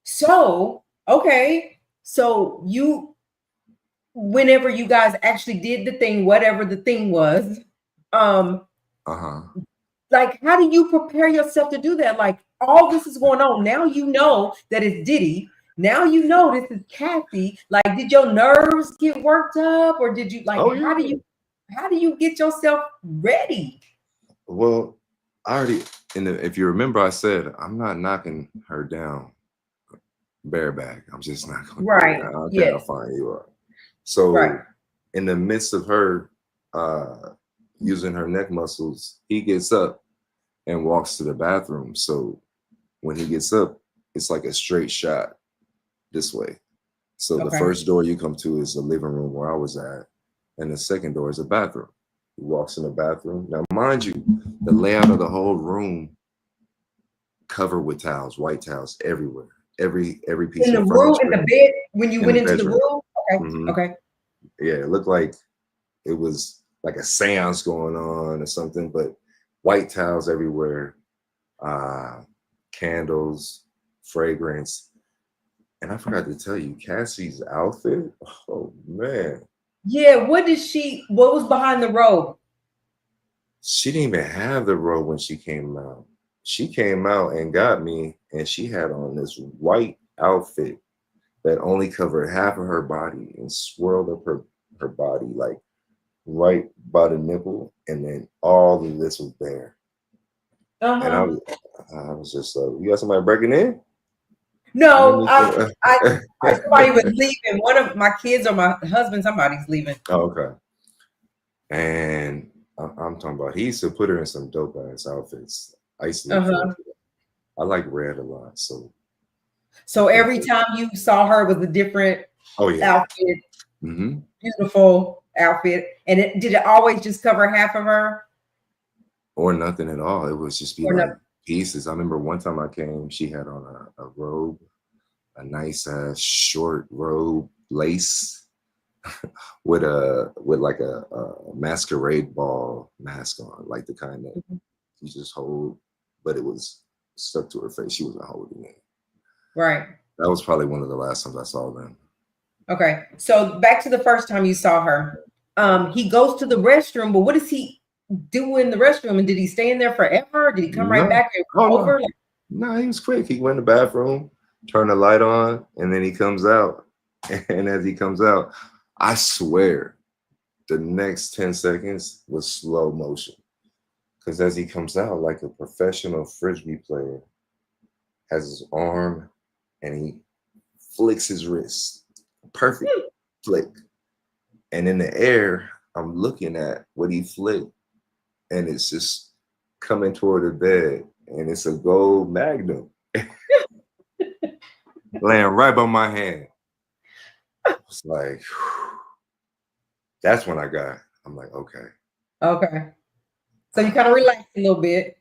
So okay. So whenever you guys actually did the thing, whatever the thing was, um, Uh-huh. like how do you prepare yourself to do that? Like all this is going on. Now you know that it's Diddy. Now you know this is Cassie. Like, did your nerves get worked up, or did you like Oh yeah. how do you get yourself ready? Well, I already if you remember, I said I'm not knocking her down bareback. I'm just not gonna do it. Right. I don't care how Yes. fine you are. Right. So in the midst of her using her neck muscles, he gets up and walks to the bathroom. So when he gets up, it's like a straight shot this way. So the Okay. first door you come to is the living room where I was at, and the second door is a bathroom. He walks in the bathroom. Now, mind you, the layout of the whole room covered with towels, white towels everywhere. Every piece In the of room, in furniture the bed, when you in went the into the bedroom. room? Okay. Mhm. Okay. Yeah, it looked like it was like a seance going on or something, but white towels everywhere, candles, fragrance. And I forgot to tell you, Cassie's outfit. Oh man, Yeah, what was behind the robe? she didn't even have the robe when she came out. She came out and got me, and she had on this white outfit that only covered half of her body and swirled up her body like right by the nipple, and then all of this was bare. And Uh-huh. I was just like, "You got somebody breaking in?" No, Oh, somebody was leaving. One of my kids or my husband, somebody's leaving. okay. And I'm talking about he used to put her in some dope ass outfits. I used to look forward to that. I like red a lot, so So every time you saw her was a different oh yeah. outfit, Mm-hmm. beautiful outfit. And did it always just cover half of her? Or nothing at all. It would just be Or like no? pieces. I remember one time I came, she had on a robe, a nice short robe, lace, with like a masquerade ball mask on, like the kind that you just hold, but it was stuck to her face. She wasn't holding it. Right. That was probably one of the last times I saw them. Okay. So back to the first time you saw her. He goes to the restroom, but what does he do in the restroom? And did he stay in there forever? Did he come right No, back and oh no, over? no, he was quick. He went in the bathroom, turned the light on, and then he comes out. And as he comes out, I swear, the next 10 seconds was slow motion. Because as he comes out, like a professional frisbee player, has his arm and he flicks his wrist. Perfect flick. And in the air, I'm looking at what he flicked, and it's just coming toward the bed, and it's a gold magnum laying right by my hand. It's like, whew. That's when I'm like, okay. Okay. So you kind of relaxed a little bit.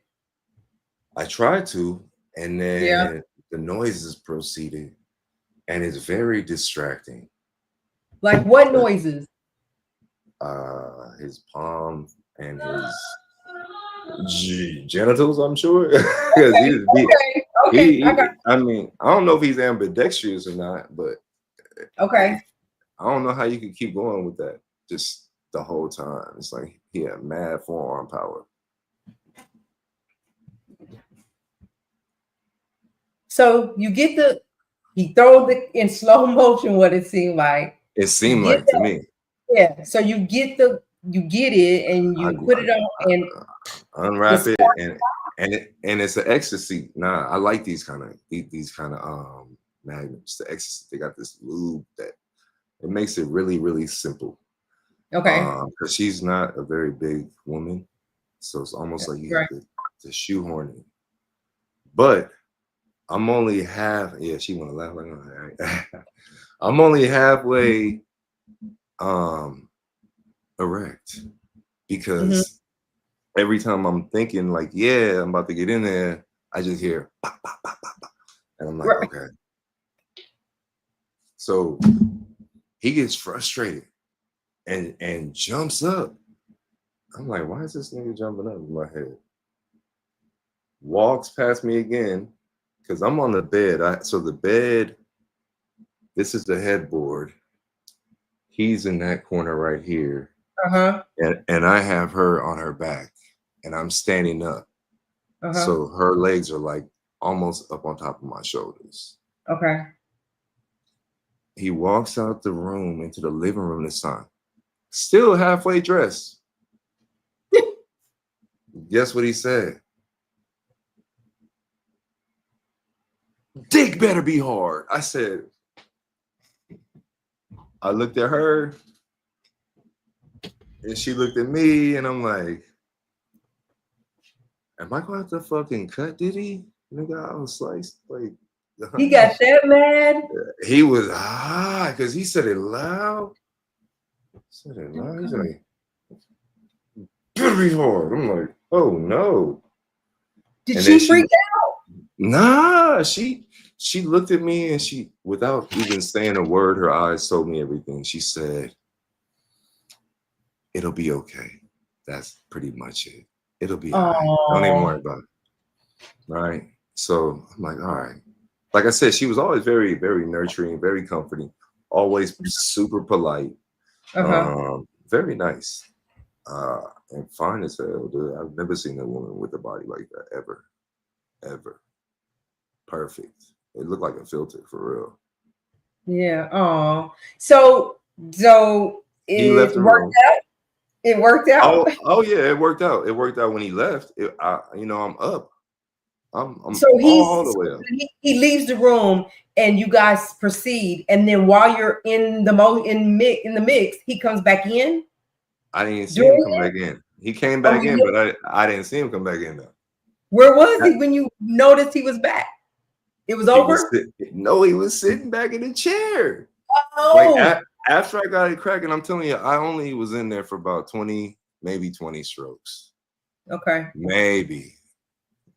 I tried to, and Yeah. then the noises proceeded, and it's very distracting. Like what noises? His palm and his genitals, I'm sure. Because Okay. I got I mean, I don't know if he's ambidextrous or not, but okay. I don't know how you could keep going with that just the whole time. It's like he had mad forearm power. So he throws it in slow motion, what it seemed like. It seemed Get like to that, me. yeah. So you get it and I, you put it on and unwrap the it and it's an ecstasy. Nah, I like these kind of magnets. The ecstasy, they got this lube that it makes it really, really simple. okay. Because she's not a very big woman, so it's almost like you Right. have to shoehorn it. But I'm only half. Yeah, she want to laugh like, all right. I'm only halfway erect because every time I'm thinking like, yeah, I'm about to get in there, I just hear pop, pop, pop, pop, pop. And I'm like, Right. okay. So he gets frustrated and jumps up. I'm like, why is this nigga jumping up in my head? Walks past me again because I'm on the bed. So the bed, this is the headboard. He's in that corner right here. Uh-huh. And I have her on her back and I'm standing up. Uh-huh. So her legs are like almost up on top of my shoulders. Okay. He walks out the room into the living room this time, still halfway dressed. Guess what he said? Dick better be hard. I said, I looked at her and she looked at me and I'm like, am I going to have to fucking cut Diddy? Nigga, I was sliced. Like, He got that mad? He was because he said it loud. He's like, pretty hard. I'm like, oh no. Did she freak out? Nah, she looked at me and she, without even saying a word, her eyes told me everything. She said, it'll be okay. That's pretty much it. It'll be all right. Don't even worry about it. Right? So I'm like, all right. Like I said, she was always very, very nurturing, very comforting, always super polite, very nice, and fine as hell, dude. I've never seen a woman with a body like that ever. Perfect. It looked like a filter for real. Yeah. Oh, so he left the room. It worked out. Oh yeah, it worked out. It worked out when he left. I'm up. I'm so all the way up. He leaves the room and you guys proceed, and then while you're in the mix, he comes back in. I didn't see him come back in. He came back in, but I didn't see him come back in though. Where was he when you noticed he was back? It was over? No, he was sitting back in the chair. Oh. Like after I got it cracking, I'm telling you, I only was in there for about 20, maybe 20 strokes. Okay. Maybe.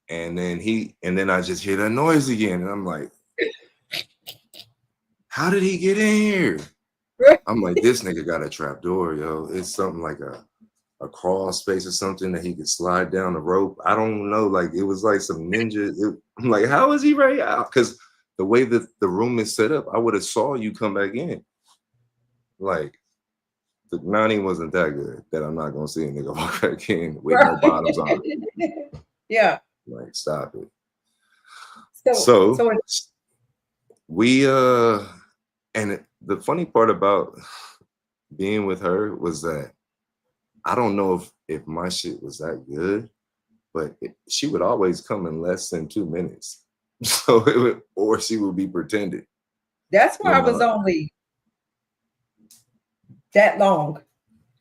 And then I just hear that noise again. And I'm like, how did he get in here? I'm like, this nigga got a trap door, yo. It's something like a crawl space or something that he could slide down the rope. I don't know. Like, it was like some ninja. I'm like, how is he right out? Because the way that the room is set up, I would have saw you come back in. Like, the 90 wasn't that good that I'm not going to see a nigga walk back in with no bottoms on. Yeah. Like, stop it. So we and the funny part about being with her was that I don't know if my shit was that good, but she would always come in less than 2 minutes. So or she would be pretending. That's why I was only that long.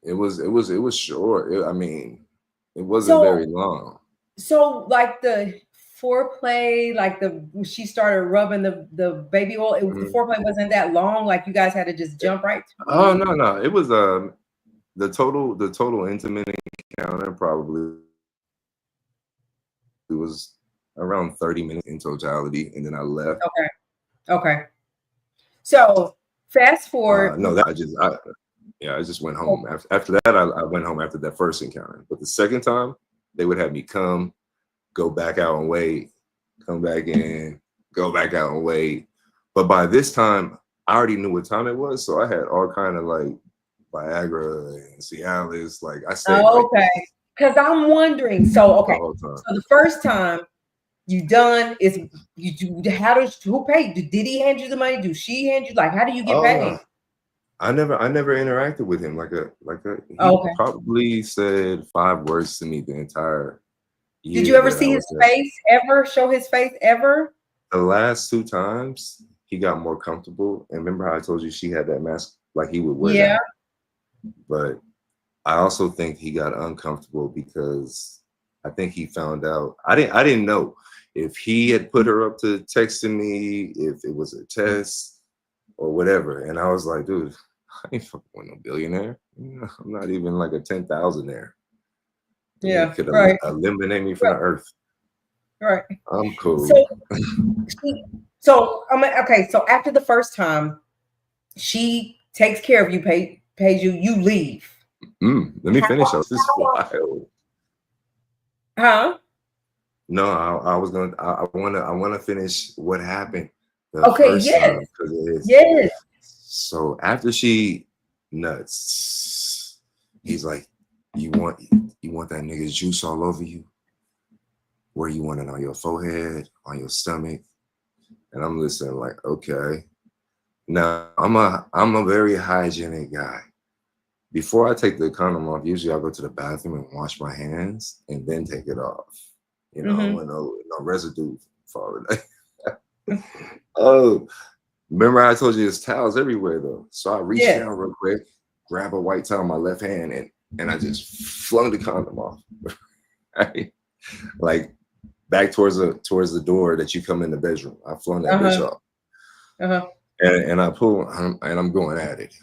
It was short. It wasn't very long. So like the foreplay, like she started rubbing the baby oil. The foreplay wasn't that long. Like you guys had to just jump right to it. Oh no. It was the total intimate encounter probably it was around 30 minutes in totality, and then I left. Okay. So fast forward. I just went home. After that, I went home after that first encounter. But the second time, they would have me come, go back out and wait, come back in, go back out and wait. But by this time, I already knew what time it was, so I had all kind of like Viagra and Cialis. Like I said, okay. Because I'm wondering. So the first time you done is who paid? Did he hand you the money? Do she hand you? Like, how do you get paid? I never interacted with him he probably said 5 words to me the entire year. Did you ever see his face ever? Show his face ever? The last 2 times he got more comfortable. And remember how I told you she had that mask, like he would wear that. But I also think he got uncomfortable because I think he found out. I didn't know if he had put her up to texting me, if it was a test or whatever. And I was like, dude, I ain't fucking with no billionaire. I'm not even like a 10,000-aire. Yeah, could right. Eliminate me from the earth. Right. I'm cool. So after the first time, she takes care of you, pays you, you leave. Let me finish. This is wild. Huh? No, I want to finish what happened. Yes. Yes. So after she nuts, he's like, you want that nigga's juice all over you? Where you want it, on your forehead, on your stomach? And I'm listening like, okay. Now I'm a very hygienic guy. Before I take the condom off, usually I'll go to the bathroom and wash my hands and then take it off. When no residue falling. Oh, remember I told you there's towels everywhere though. So I reached down real quick, grab a white towel in my left hand, and I just flung the condom off. Right? Like back towards the door that you come in the bedroom. I flung that bitch off. And I pull, and I'm going at it.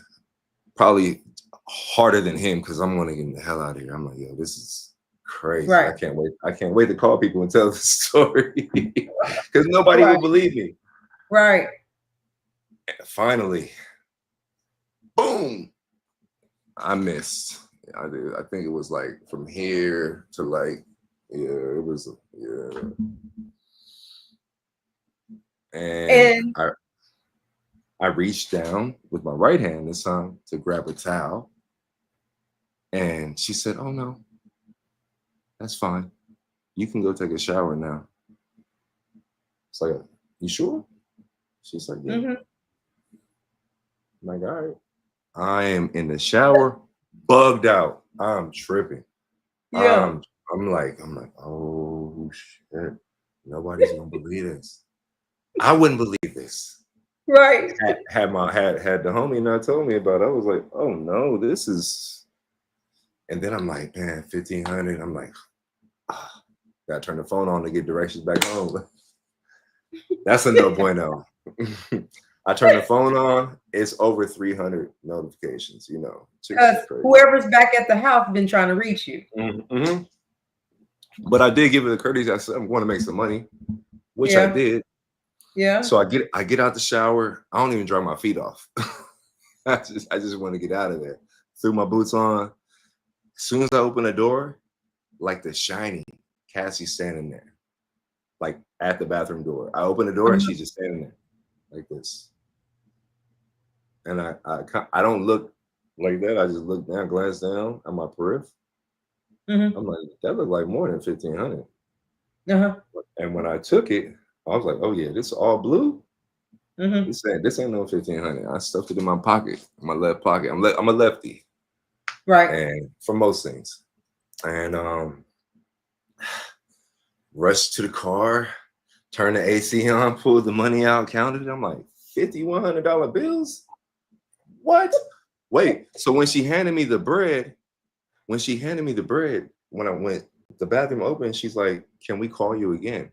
Probably harder than him because I'm want to get the hell out of here. I'm like, yo, this is crazy. Right. I can't wait. I can't wait to call people and tell the story because nobody will believe me. Right. And finally, boom, I missed. I did. I think it was like from here to like, yeah, it was, yeah. And I reached down with my right hand this time to grab a towel. And she said, oh no, that's fine. You can go take a shower now. It's like, you sure? She's like, yeah. I'm like, all right. I am in the shower, bugged out. I'm tripping. Yeah. I'm like, oh shit. Nobody's gonna believe this. I wouldn't believe this. Right. Had the homie not told me about it, I was like, oh no, this is. And then I'm like, man, 1,500. I'm like, gotta turn the phone on to get directions back home. That's a no bueno. I turn the phone on, it's over 300 notifications, you know. Because whoever's back at the house been trying to reach you. But I did give it a courtesy. I said, I'm going to make some money, which I did. Yeah. So I get out the shower. I don't even dry my feet off. I just want to get out of there. Threw my boots on. As soon as I open the door, like The Shining, Cassie standing there, like at the bathroom door. I open the door and she's just standing there, like this. And I don't look like that. I just look down, glance down at my periphery. I'm like, that looked like more than 1,500. And when I took it, I was like, oh yeah, this is all blue. This ain't no 1,500. I stuffed it in my pocket, my left pocket. I'm a lefty. Right. And for most things. And rushed to the car, turned the AC on, pulled the money out, counted it. I'm like, $5,100 bills? What? Wait, so when she handed me the bread, when I went, the bathroom opened, she's like, can we call you again?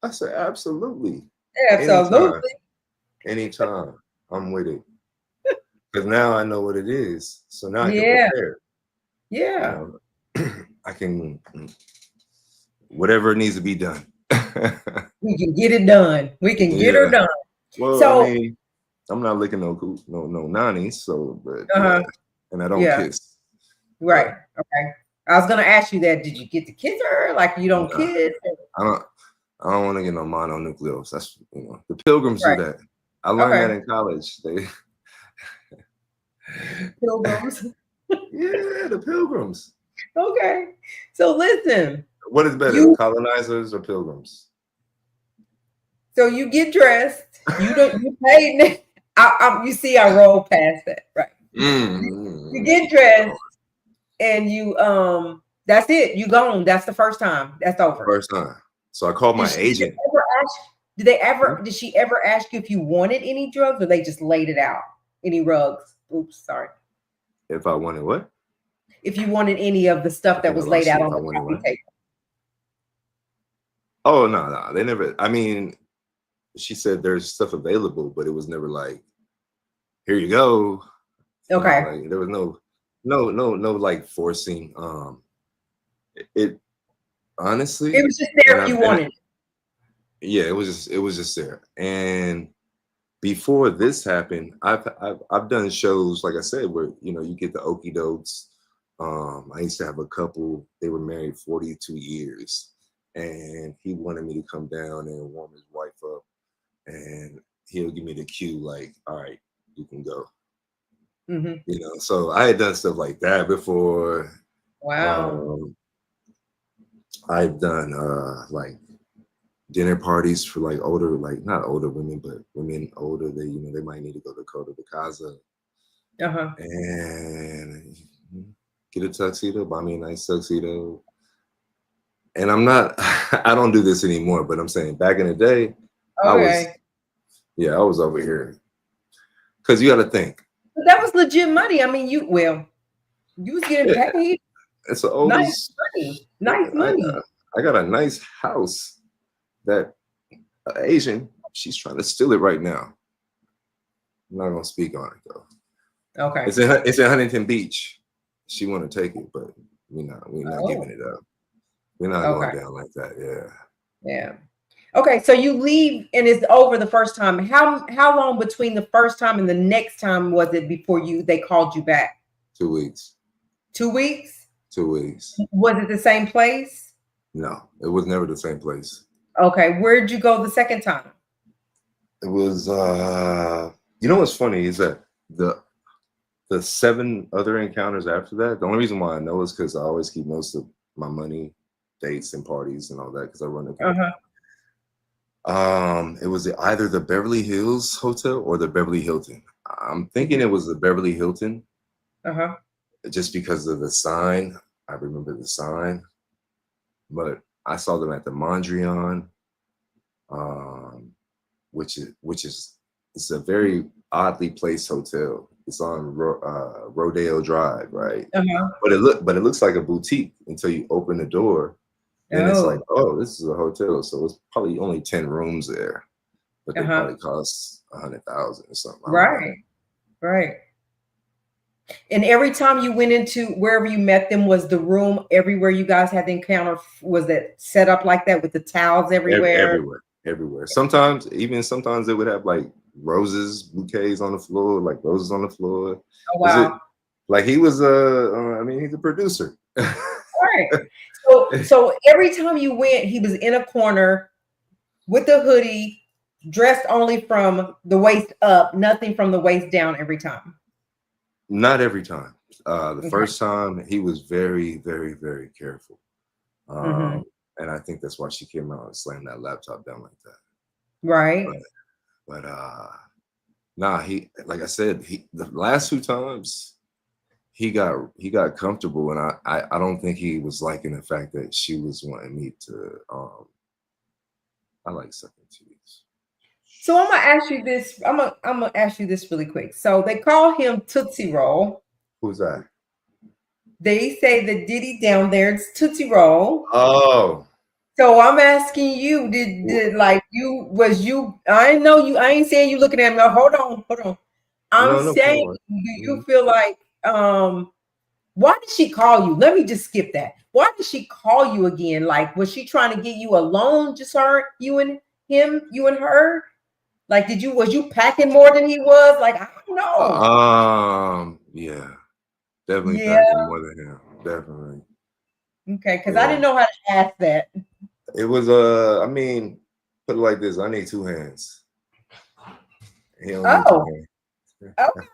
I said, absolutely. Absolutely. Anytime. I'm with it. Because now I know what it is. So now I can prepare. Yeah. I can, whatever needs to be done. We can get it done. We can get her done. Well, so, I mean, I'm not licking no nannies, so, but, and I don't kiss. Right. Okay. I was gonna ask you that. Did you get to kiss her? Like you don't kiss? I don't want to get no mononucleose. That's, you know, the pilgrims do that. I learned that in college. Pilgrims. Yeah, the pilgrims. Okay. So listen. What is better, colonizers or pilgrims? So you get dressed. You paid. You see, I roll past that, right? You get dressed, and you that's it. You gone. That's the first time. That's over. First time. So I called my agent. Did she ever ask you if you wanted any drugs, or they just laid it out? Any rugs? Oops, sorry. If I wanted what? If you wanted any of the stuff that was laid out on the coffee table. Oh no, they never. I mean, she said there's stuff available, but it was never like, here you go. Okay. You know, like, there was no like forcing. It honestly, it was just there if you wanted. Yeah, it was just there. And before this happened, I've done shows, like I said, where, you know, you get the okie dokes. I used to have a couple, they were married 42 years, and he wanted me to come down and warm his wife up, and he'll give me the cue, like, all right, you can go. You know, so I had done stuff like that before. Wow. I've done like dinner parties for like older, like not older women, but women older. They, you know, they might need to go to the casa and get a tuxedo, buy me a nice tuxedo. And I'm not, I don't do this anymore, but I'm saying back in the day, I was over here. Because you got to think. But that was legit money. I mean, you was getting paid. It's the oldest. Nice money. Nice money. I got a nice house that Asian, she's trying to steal it right now. I'm not gonna speak on it though. Okay. It's in Huntington Beach. She want to take it, but we're not giving it up. We're not going down like that. Yeah. Yeah. Okay, so you leave and it's over the first time. How long between the first time and the next time was it before they called you back? 2 weeks. 2 weeks? 2 weeks. Was it the same place? No, it was never the same place. Okay, where'd you go the second time? It was you know what's funny is that the 7 other encounters after that, the only reason why I know is because I always keep most of my money, dates and parties and all that because I run the company. It was either the Beverly Hills Hotel or the Beverly Hilton. I'm thinking it was the Beverly Hilton. Just because of the sign. I remember the sign. But I saw them at the Mondrian, which is it's a very oddly placed hotel. It's on Rodeo Drive, right? But it looks like a boutique until you open the door. And it's like, oh, this is a hotel, so it's probably only 10 rooms there, but they probably cost 100,000 or something. Right. And every time you went into wherever you met them, was the room everywhere you guys had the encounter? Was it set up like that with the towels everywhere? Everywhere. Sometimes they would have like bouquets on the floor, like roses on the floor. Oh wow! Like he was he's a producer. Right. So every time you went, he was in a corner with a hoodie, dressed only from the waist up, nothing from the waist down every time. Not every time. The first time he was very, very, very careful. And I think that's why she came out and slammed that laptop down like that. Right. But he, like I said, the last 2 times he got comfortable, and I don't think he was liking the fact that she was wanting me to I like sucking titties. So I'm gonna ask you this. I'm gonna ask you this really quick. So they call him Tootsie Roll. Who's that? They say the Diddy down there is Tootsie Roll. Oh. So I'm asking you, did like I ain't saying you looking at me. Hold on. I'm saying, do you feel like why did she call you? Let me just skip that. Why did she call you again? Like, was she trying to get you alone? Just you and her? Like, was you packing more than he was? Like, I don't know. Yeah. Definitely packing more than him. Definitely. Okay, because I didn't know how to ask that. It was put it like this, I need 2 hands. He don't need 2 hands. Okay.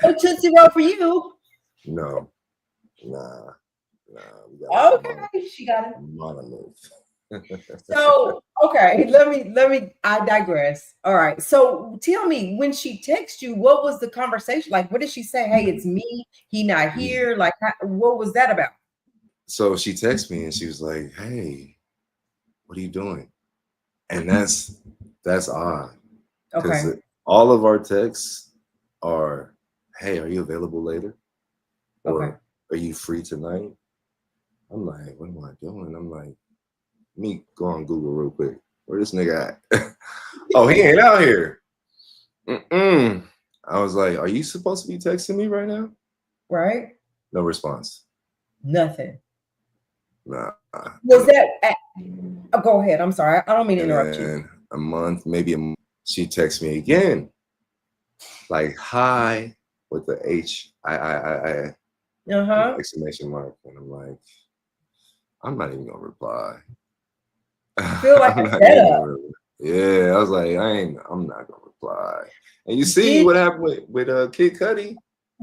No Tootsie Roll for you. No. Nah. Okay, she got it. Monolith. So, okay, let me, I digress. All right. So tell me, when she texted you, what was the conversation? Like, what did she say? Hey, it's me. He not here. Like, what was that about? So she texted me and she was like, hey, what are you doing? And that's odd. Okay. All of our texts are, hey, are you available later? Or are you free tonight? I'm like, what am I doing? I'm like, let me go on Google real quick. Where this nigga at? Oh, he ain't out here. I was like, are you supposed to be texting me right now? Right. No response. Nothing. Nah. Was that? Go ahead. I'm sorry. I don't mean to interrupt you. A month, maybe a month, she texts me again. Like, hi, with the H, I exclamation mark. And I'm like, I'm not even gonna reply. I feel like a setup. Yeah, I was like, I'm not gonna reply. And you see what happened with Kid Cudi?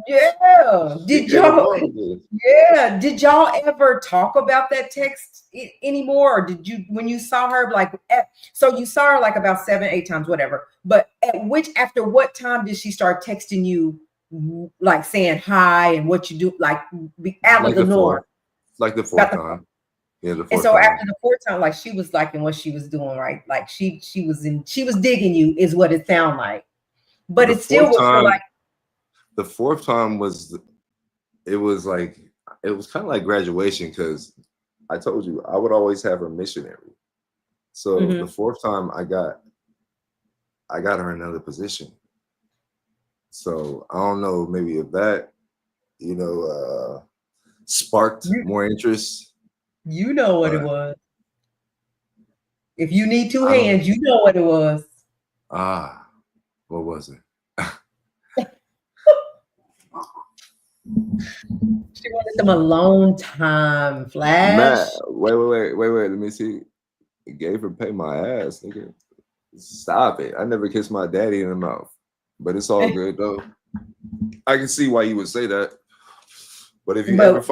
Yeah. Did y'all ever talk about that text anymore? Or did you, when you saw her, like, so you saw her like about 7-8 times, whatever. But after what time did she start texting you, like saying hi and what you do, like out of the norm? Like the 4th time. Yeah, the 4th and so time. after the 4th time, like she was liking what she was doing, right? Like she was digging you, is what it sounded like. But it still was like. The 4th time was kind of like graduation, because I told you I would always have her missionary. So the fourth time I got her another position. So I don't know, maybe if that, sparked more interest. You know what it was. If you need two I don't- hands, you know what it was. What was it? She wanted some alone time, Flash. Matt, wait. Let me see. Gave her pay my ass, nigga. Stop it. I never kissed my daddy in the mouth. But it's all good though. I can see why you would say that. But if you ever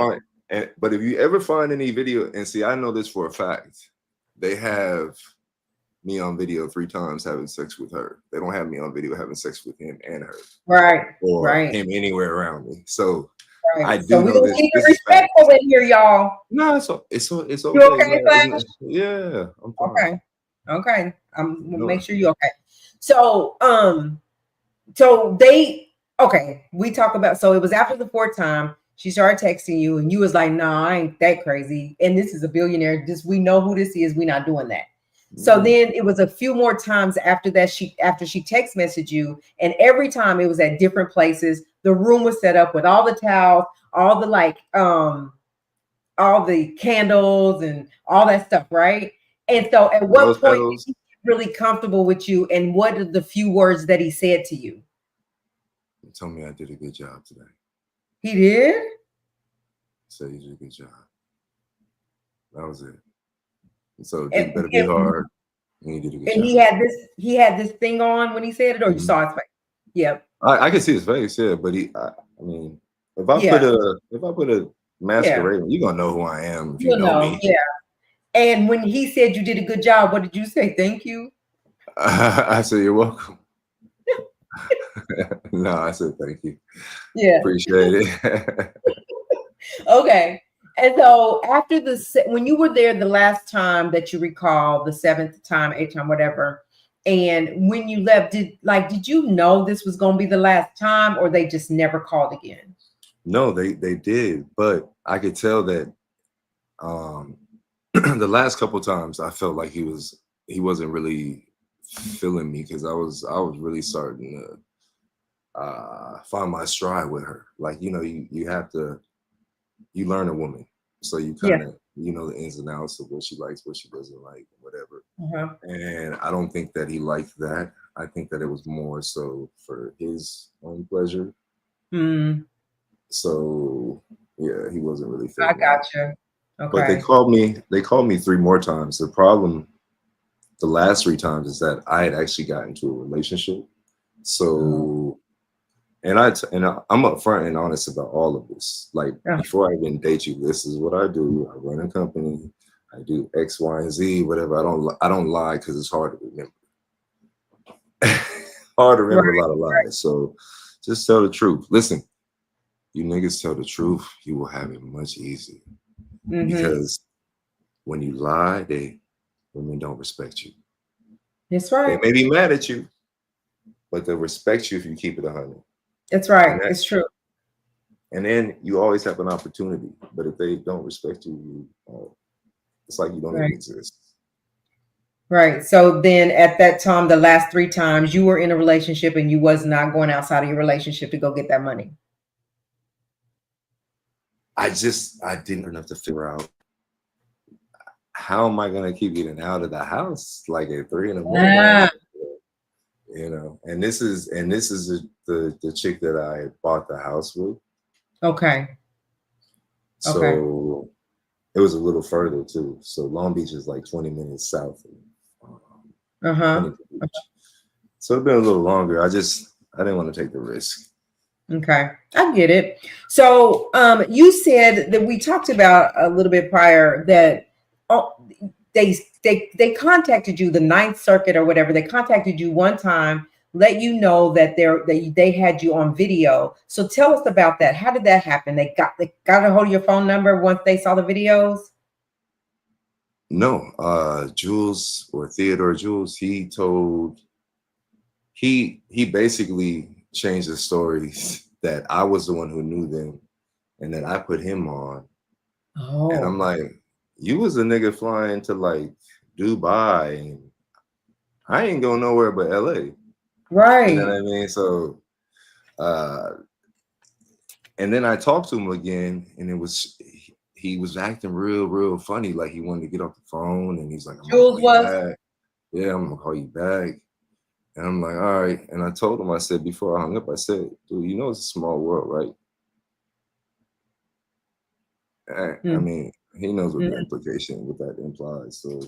find any video, and see, I know this for a fact, they have me on video 3 times having sex with her. They don't have me on video having sex with him and her. Right. Or him anywhere around me. So I do so we know don't this. keep it respectful in here, y'all. No, it's okay. You okay, Flash? Yeah, I'm fine. Okay. I'm gonna make sure you're okay. So we talk about, so it was after the 4th time she started texting you and you was like, nah, I ain't that crazy. And this is a billionaire. We know who this is. We're not doing that. So then it was a few more times after that, after she text messaged you, and every time it was at different places. The room was set up with all the towels, all the all the candles and all that stuff, right? And so at what point did he get really comfortable with you, and what are the few words that he said to you? He told me I did a good job today. He did? He said you did a good job. That was it. So it better be hard. And he did a good job. He had this thing on when he said it, or you saw his face? Yeah. I can see his face, yeah. But if I put a masquerade on, you're gonna know who I am if you know me. Yeah. And when he said you did a good job, what did you say? Thank you. I said you're welcome. No, I said thank you. Yeah. Appreciate it. Okay. And so after when you were there the last time that you recall, the 7th time, 8th time, whatever, and when you left, did you know this was going to be the last time, or they just never called again? No, they did, but I could tell that the last couple times I felt like he wasn't really feeling me, because I was really starting to find my stride with her. Like, you have to. You learn a woman, so you kind of the ins and outs of what she likes, what she doesn't like, whatever. And I don't think that he liked that. I think that it was more so for his own pleasure. So yeah, he wasn't really feeling I gotcha. Okay. But they called me 3 more times. The problem, the last 3 times, is that I had actually got into a relationship. So and I'm upfront and honest about all of this. Like, before I even date you, this is what I do. I run a company. I do X, Y, and Z, whatever. I don't lie, because it's hard to remember. Hard to remember a lot of lies. So just tell the truth. Listen, you niggas tell the truth, you will have it much easier. Because when you lie, women don't respect you. That's right. They may be mad at you, but they'll respect you if you keep it 100. That's right. It's true. And then you always have an opportunity. But if they don't respect you, it's like you don't even exist. Right. So then at that time, the last 3 times, you were in a relationship and you was not going outside of your relationship to go get that money. I didn't enough to figure out, how am I going to keep getting out of the house like at 3 in the morning? And this is the chick that I bought the house with. Okay. So it was a little further too. So Long Beach is like 20 minutes south of So it's been a little longer. I didn't want to take the risk. Okay, I get it. So you said that we talked about a little bit prior that they contacted you, the 9th Circuit or whatever. They contacted you one time, let you know that they had you on video. So tell us about that. How did that happen? They got a hold of your phone number once they saw the videos? No, Jules, or Theodore Jules, he basically changed the stories that I was the one who knew them and that I put him on. And I'm like, You was a nigga flying to like Dubai, and I ain't going nowhere but LA. Right. You know what I mean? So, and then I talked to him again, and he was acting real funny, like he wanted to get off the phone, and he's like, "I'm gonna call you back. Yeah, I'm gonna call you back." And I'm like, "All right." And I told him, I said before I hung up, I said, "Dude, you know it's a small world, right?" I mean, he knows what the implication, what that implies. So,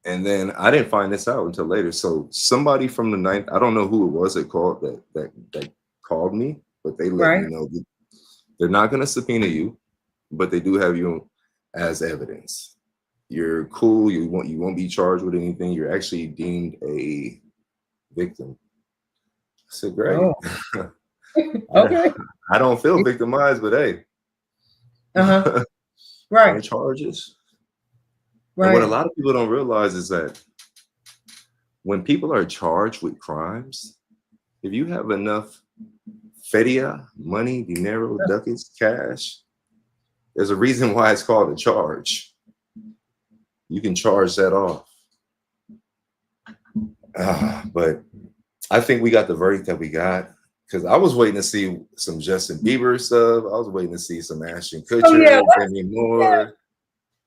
and then I didn't find this out until later. So somebody from the ninth, I don't know who it was that called that called me, but they let me know that they're not going to subpoena you, but they do have you as evidence. You're cool. You won't be charged with anything. You're actually deemed a victim. I said, great. Oh. Okay. I don't feel victimized, but hey. Right. No charges. Right. And what a lot of people don't realize is that when people are charged with crimes, if you have enough feria, money, dinero, ducats, cash, there's a reason why it's called a charge. You can charge that off. But I think we got the verdict that we got, because I was waiting to see some Justin Bieber stuff. I was waiting to see some Ashton Kutcher, Demi Moore.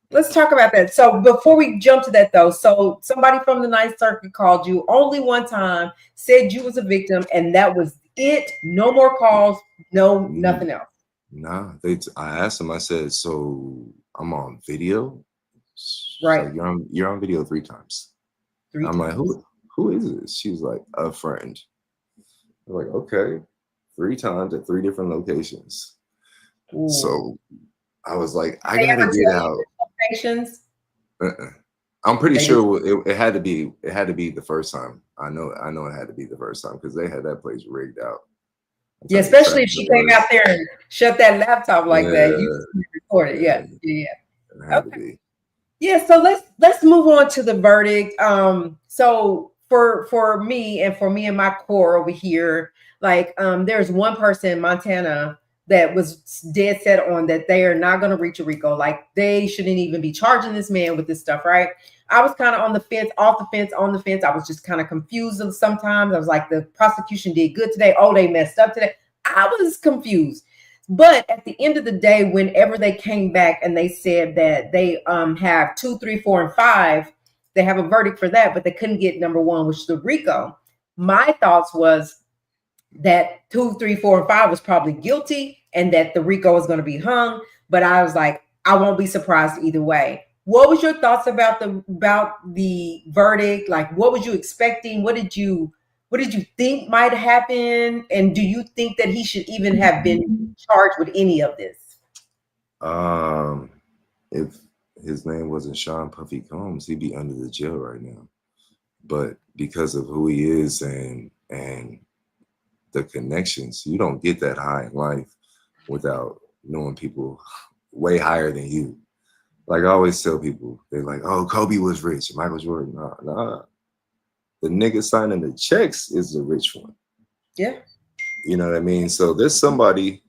Let's talk about that. So before we jump to that, though, so somebody from the Ninth Circuit called you only one time, said you was a victim, and that was it. No more calls. No, nothing else. Nah, I asked them. I said, "So I'm on video." Right. So you're on video 3 times. I'm like, who is this? She was like, a friend. I'm like, okay, 3 times at 3 different locations. Ooh. So I was like, I gotta get out. Locations? I'm pretty sure it had to be the first time. I know it had to be the first time, because they had that place rigged out. Yeah, especially if she came out there and shut that laptop like that. You recorded. Yeah. It had to be. Yeah, so let's move on to the verdict. So for me and my core over here, like there's one person in Montana that was dead set on that they are not going to reach a RICO. Like they shouldn't even be charging this man with this stuff, right? I was kind of on the fence, off the fence, on the fence. I was just kind of confused sometimes. I was like, the prosecution did good today. Oh, they messed up today. I was confused. But at the end of the day, whenever they came back and they said that they have 2, 3, 4, and 5, they have a verdict for that, but they couldn't get number 1, which is the RICO. My thoughts was that 2, 3, 4, and 5 was probably guilty, and that the RICO was going to be hung. But I was like, I won't be surprised either way. What was your thoughts about the verdict? Like, what was you expecting? What did you think might happen? And do you think that he should even have been charged with any of this? If his name wasn't Sean Puffy Combs, he'd be under the jail right now. But because of who he is and the connections, you don't get that high in life without knowing people way higher than you. Like I always tell people, they're like, "Oh, Kobe was rich, Michael Jordan." Nah. The nigga signing the checks is the rich one. Yeah. You know what I mean? So there's somebody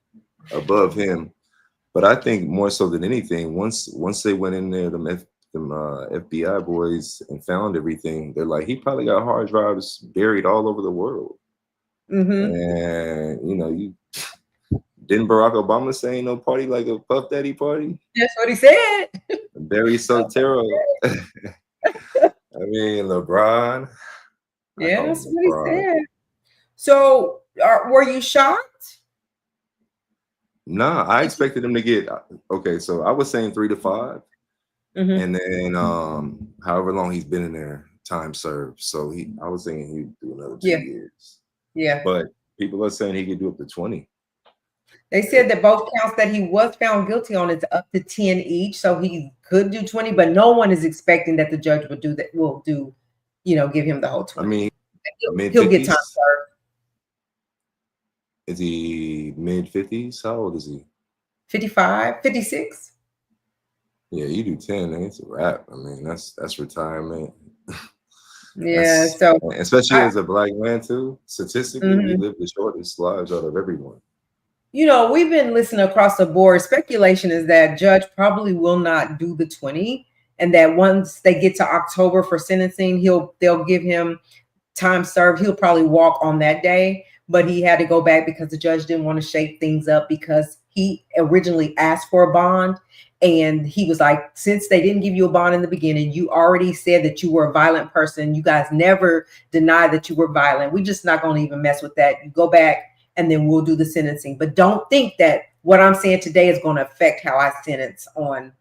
above him. But I think more so than anything, once they went in there, them FBI boys, and found everything, they're like, he probably got hard drives buried all over the world. And, you know, didn't Barack Obama say ain't no party like a Puff Daddy party? That's what he said. Barry Sotero. I mean, LeBron. Yeah, that's what he said. So, were you shocked? Nah, I expected him to get, okay, so I was saying 3 to 5. And then however long he's been in there, time served. So I was thinking he'd do another 2 years. Yeah. But people are saying he could do up to 20. They said that both counts that he was found guilty on is up to 10 each. So he could do 20, but no one is expecting that the judge will do that, give him the whole 20. I mean, he'll get time served. Is he mid-50s? How old is he? 55, 56. Yeah, you do 10, and it's a wrap. I mean, that's retirement. Yeah, so especially as a black man too, statistically, we live the shortest lives out of everyone. You know, we've been listening across the board. Speculation is that judge probably will not do the 20, and that once they get to October for sentencing, they'll give him time served. He'll probably walk on that day, but he had to go back because the judge didn't want to shake things up because he originally asked for a bond. And he was like, since they didn't give you a bond in the beginning, you already said that you were a violent person. You guys never denied that you were violent. We're just not going to even mess with that. You go back and then we'll do the sentencing. But don't think that what I'm saying today is going to affect how I sentence on,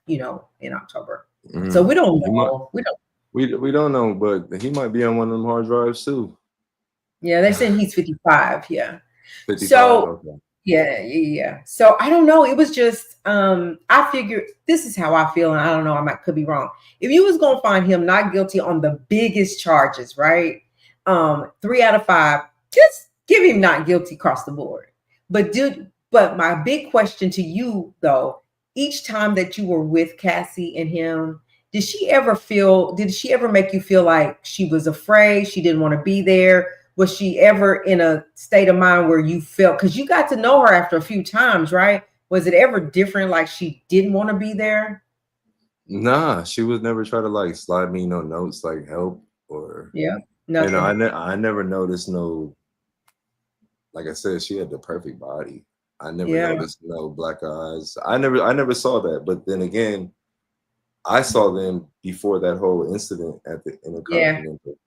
in October. So we don't know. We don't know, but he might be on one of them hard drives too. Yeah, they're saying he's 55. Yeah. 55. So okay. yeah. So I don't know. It was just I figured this is how I feel, and I don't know. Could be wrong. If you was gonna find him not guilty on the biggest charges, right? 3 out of 5, just give him not guilty across the board. But my big question to you though, each time that you were with Cassie and him, did she ever make you feel like she was afraid, she didn't want to be there? Was she ever in a state of mind where you felt, because you got to know her after a few times, right? Was it ever different, like she didn't want to be there? Nah, she would never try to like slide me no notes like help or nothing. I never noticed no, like I said, she had the perfect body. I never noticed no black eyes. I never saw that. But then again, I saw them before that whole incident at the Intercontinental.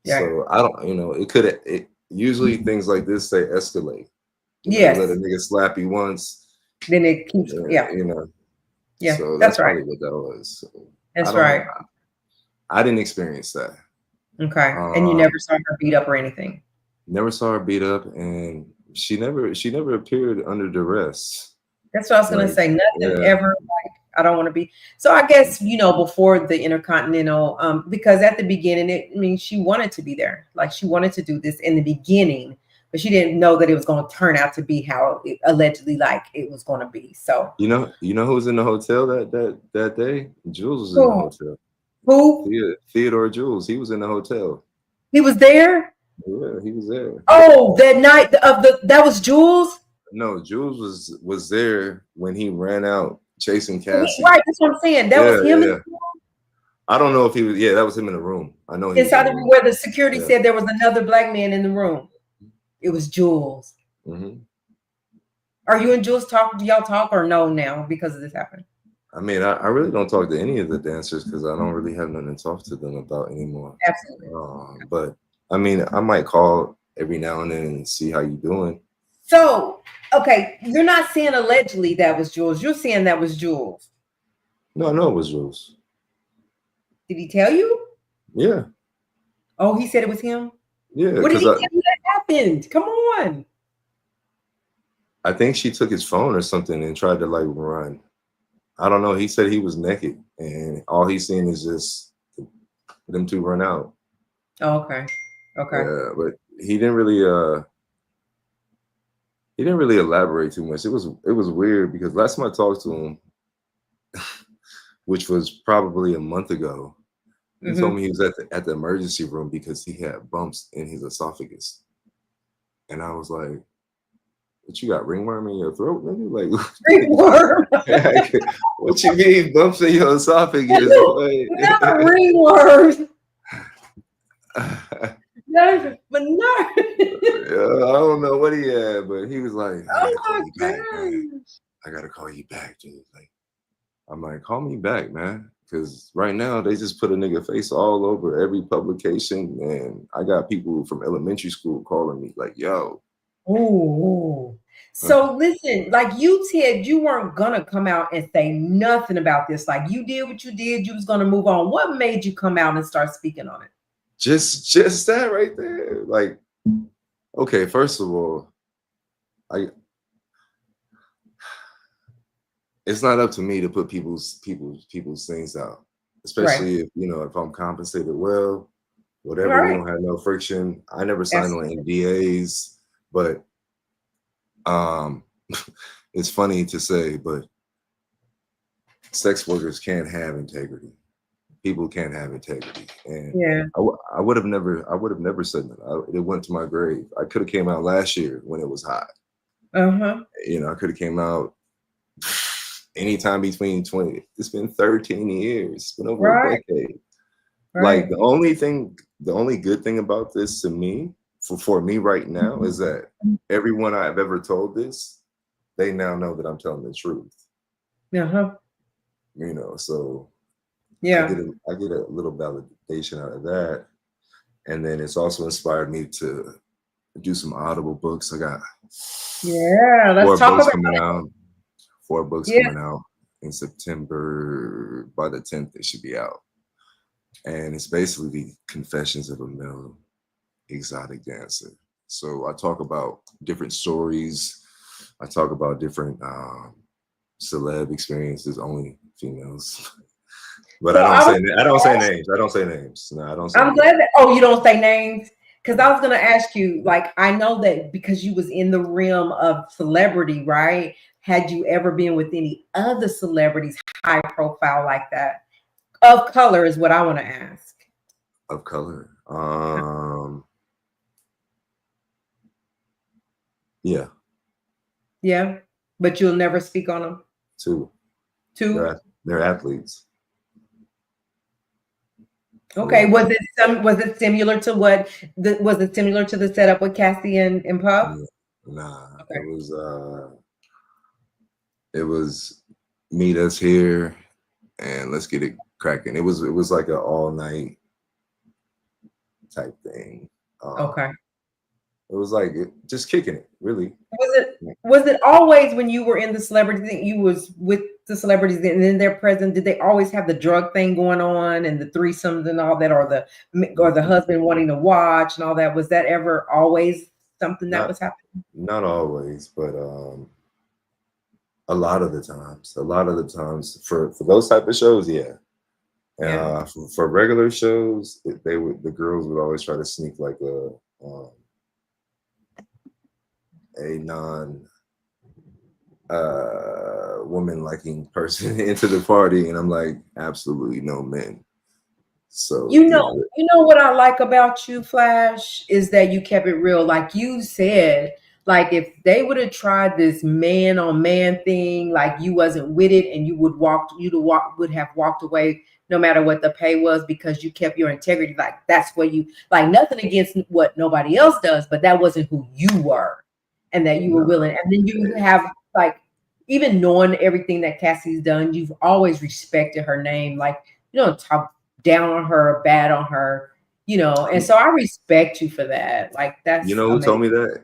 Yeah. So I don't, it usually things like this, they escalate. Yes. Let a nigga slap you once. Then it keeps, Yeah, so that's right. probably what that was. So that's right. I didn't experience that. Okay. And you never saw her beat up or anything? Never saw her beat up, and she never appeared under duress. That's what I was gonna say. Nothing ever like I don't want to be. So I guess before the Intercontinental, because at the beginning, she wanted to be there. Like she wanted to do this in the beginning, but she didn't know that it was going to turn out to be how it allegedly like it was going to be. So you know who was in the hotel that day? Jules was in the hotel. Who? Theodore Jules. He was in the hotel. He was there. Yeah, he was there. Oh, that night that was Jules? No, Jules was there when he ran out chasing Cassie. Right, that's what I'm saying. That was him. Yeah. I don't know if he was. Yeah, that was him in the room. I know. Inside the room where the security said there was another black man in the room. It was Jules. Mm-hmm. Are you and Jules talk? Do y'all talk or no now because of this happened? I mean, I really don't talk to any of the dancers because I don't really have nothing to talk to them about anymore. Absolutely. But I mean, I might call every now and then and see how you doing. So, okay, you're not saying allegedly that was Jules. You're saying that was Jules. No, I know it was Jules. Did he tell you? Yeah. Oh, he said it was him? Yeah. What did he tell you that happened? Come on. I think she took his phone or something and tried to like run. I don't know. He said he was naked and all he's seen is just them two run out. Oh, okay. Okay. Yeah, but he didn't really elaborate too much. It was weird because last time I talked to him, which was probably a month ago, he told me he was at the emergency room because he had bumps in his esophagus. And I was like, "What, you got ringworm in your throat, nigga? Like ringworm? What you mean bumps in your esophagus? Not ringworm." No, but no. I don't know what he had, but he was like, "Oh my God, I gotta call you back, dude." Like, I'm like, "Call me back, man," because right now they just put a nigga face all over every publication, and I got people from elementary school calling me like, "Yo." Ooh. So listen, like you said, you weren't gonna come out and say nothing about this. Like you did what you did. You was gonna move on. What made you come out and start speaking on it? Just that right there. Like, okay, first of all, it's not up to me to put people's things out, especially if I'm compensated well, whatever. We don't have no friction. I never signed no NDAs, but it's funny to say, but sex workers can't have integrity. People can't have integrity, and I would have never said that. It went to my grave. I could have came out last year when it was hot. You know, I could have came out anytime between 20. It's been 13 years. It's been over a decade. Like the only good thing about this to me, for me right now, is that everyone I've ever told this, they now know that I'm telling the truth. You know, so I get a little validation out of that. And then it's also inspired me to do some Audible books. I got let's talk about coming out. 4 books coming out in September. By the 10th, they should be out. And it's basically the confessions of a male exotic dancer. So I talk about different stories. I talk about different celeb experiences, only females. But so I don't say names. I don't say names. No, I don't say I'm names. glad that you don't say names. Because I was gonna ask you, like, I know that because you was in the realm of celebrity, right? Had you ever been with any other celebrities high profile like that? Of color is what I want to ask. Of color. Yeah. Yeah. But you'll never speak on them? 2. They're athletes. Okay. Was it similar to the setup with Cassie and Puff? Nah. Okay. It was meet us here and let's get it cracking. It was like an all night type thing. Okay. It was like just kicking it, really. Was it always when you were in the celebrity thing, you was with the celebrities and then they're present? Did they always have the drug thing going on and the threesomes and all that, or the husband wanting to watch and all that? Was that ever always something that was happening? Not always, but a lot of the times for those type of shows, for regular shows, the girls would always try to sneak like a non woman liking person into the party, and I'm like, absolutely no men. So you know what I like about you, Flash, is that you kept it real. Like you said, like if they would have tried this man on man thing, like you wasn't with it, and you would have walked away no matter what the pay was, because you kept your integrity. Like that's what you like. Nothing against what nobody else does, but that wasn't who you were, and that you were willing. And then you have like, even knowing everything that Cassie's done, you've always respected her name. Like you don't talk down on her, bad on her, you know. And so I respect you for that. Like that's who amazing. Told me that?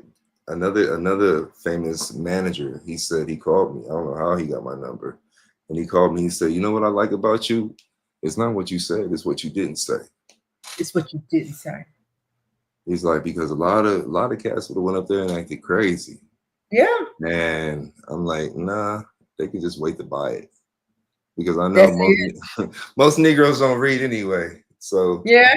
Another famous manager. He said he called me. I don't know how he got my number, and he called me. He said, "You know what I like about you? It's not what you said. It's what you didn't say. It's what you didn't say." He's like, because a lot of cats would have went up there and acted crazy. Yeah. And I'm like, nah, they can just wait to buy it. Because I know most Negroes don't read anyway. So yeah.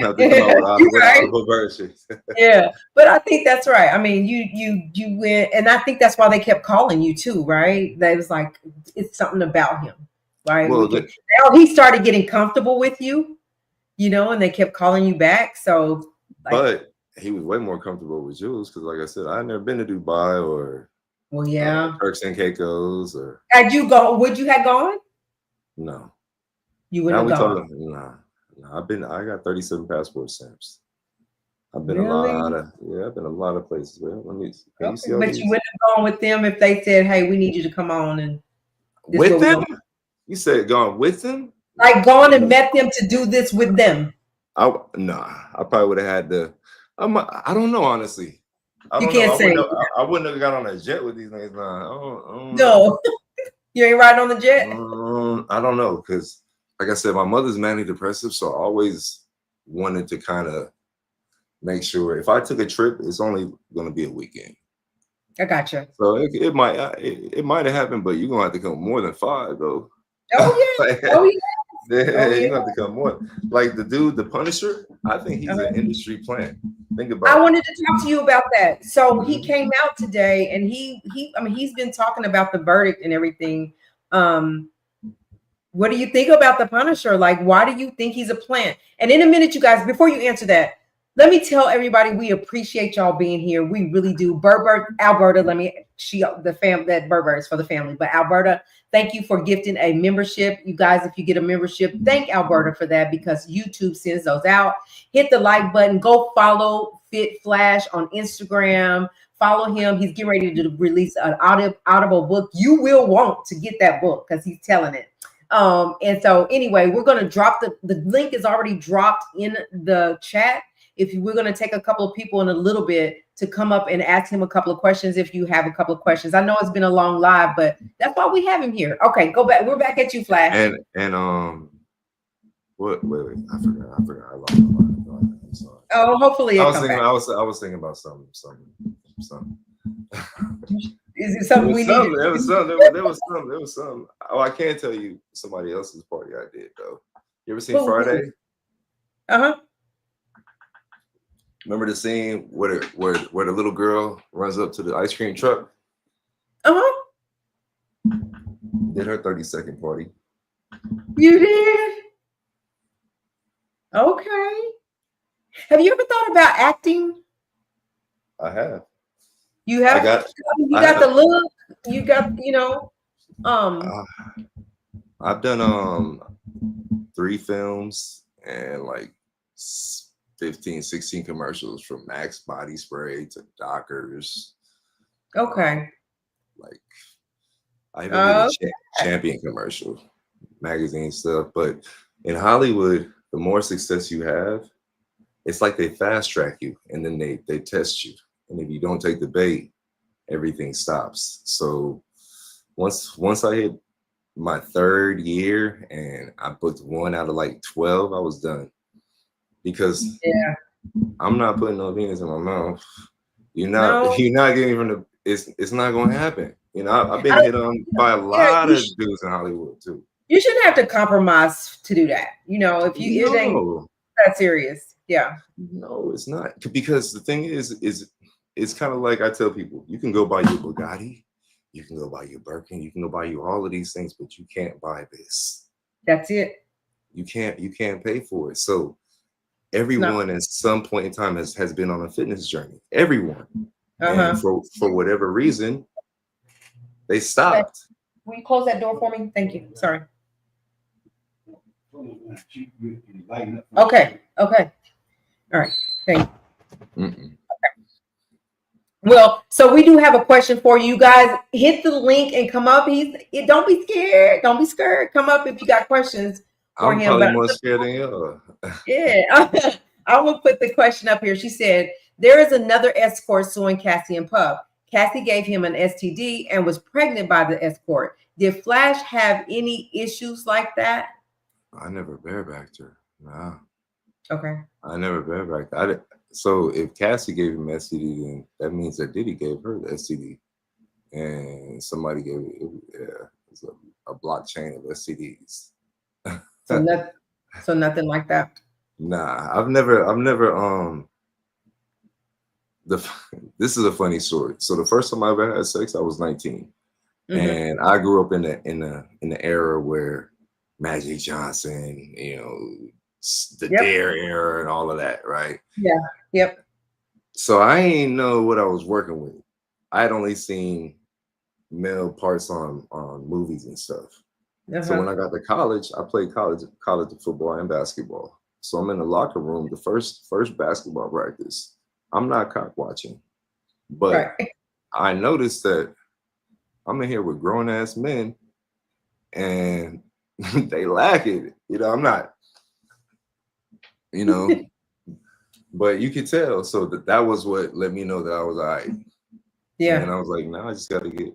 Yeah. But I think that's right. I mean, you went, and I think that's why they kept calling you too, right? That was like, it's something about him, right? Well, now he started getting comfortable with you, you know, and they kept calling you back. So but he was way more comfortable with Jules, because like I said, I've never been to Dubai or Turks and Caicos or. Had you gone? Would you have gone? No. You wouldn't have gone. Nah. I got 37 passport stamps. I've been a lot of places. Well, let me. Okay. But you wouldn't have gone with them if they said, "Hey, we need you to come on and." With them? You said gone with them? Like gone and met them to do this with them? I probably would have had to. I don't know, honestly. I wouldn't have got on a jet with these things. No, you ain't riding on the jet. I don't know, because like I said, my mother's manic depressive, so I always wanted to kind of make sure if I took a trip, it's only going to be a weekend. I gotcha. So it might have happened, but you're gonna have to come more than 5 though. Oh yeah. You're gonna have to come more. Like the dude, the Punisher, I think he's an industry plant. Think about I wanted to talk to you about that. So he came out today and he's been talking about the verdict and everything. What do you think about the Punisher? Like, why do you think he's a plant? And in a minute, you guys, before you answer that, Let me tell everybody we appreciate y'all being here. We really do. Alberta, that Berber is for the family. But Alberta, thank you for gifting a membership. You guys, if you get a membership, thank Alberta for that because YouTube sends those out. Hit the like button. Go follow Fit Flash on Instagram. Follow him. He's getting ready to release an audible book. You will want to get that book because he's telling it. And so anyway, we're going to drop the link is already dropped in the chat. We're going to take a couple of people in a little bit to come up and ask him a couple of questions. If you have a couple of questions, I know it's been a long live, but that's why we have him here. Okay, go back. We're back at you, Flash. And what? Wait, I forgot. I lost my mind. I'm sorry. Oh, hopefully I was thinking about something. Is it something we need? There was something. Oh, I can't tell you somebody else's party I did though. You ever seen Friday? Uh-huh. Remember the scene where the little girl runs up to the ice cream truck? Uh-huh. Did her 30-second party. You did? Okay. Have you ever thought about acting? I have. You have? You got the look. You got, I've done 3 films and like 15, 16 commercials from Max Body Spray to Dockers. Okay. Like I even did a Champion commercial, magazine stuff. But in Hollywood, the more success you have, it's like they fast track you and then they test you. And if you don't take the bait, everything stops. So once I hit my 3rd year and I booked 1 out of like 12, I was done. Because I'm not putting no penis in my mouth. You're not getting from the. It's not going to happen. I've been hit on by a lot of dudes in Hollywood too. You shouldn't have to compromise to do that. If you it ain't that serious. Yeah. No, it's not. Because the thing is it's kind of like I tell people, you can go buy your Bugatti, you can go buy your Birkin, you can go buy you all of these things, but you can't buy this. That's it. You can't pay for it. So everyone at some point in time has been on a fitness journey. Everyone. And for whatever reason, they stopped. Will you close that door for me? Thank you. Sorry. Okay. All right. Thank you. Okay. Well, so we do have a question for you guys. Hit the link and come up. Don't be scared. Don't be scared. Come up if you got questions for him. I'm probably more scared than you. Yeah. I will put the question up here. She said, there is another escort suing Cassie and Puff. Cassie gave him an STD and was pregnant by the escort. Did Flash have any issues like that? I never barebacked her. Nah. Okay. I never barebacked. So if Cassie gave him STD, then that means that Diddy gave her the STD. And somebody gave it's a blockchain of STDs. So nothing like that. Nah, I've never this is a funny story. So the first time I ever had sex, I was 19. And I grew up in the era where Magic Johnson, the Dare era and all of that, right? Yeah. Yep. So I ain't know what I was working with. I had only seen male parts on movies and stuff. So when I got to college, I played college football and basketball. So I'm in the locker room, the first basketball practice. I'm not cock watching, but I noticed that I'm in here with grown ass men and they lack it. I'm not, but you could tell. So that was what let me know that I was all right. Yeah. And I was like, I just got to get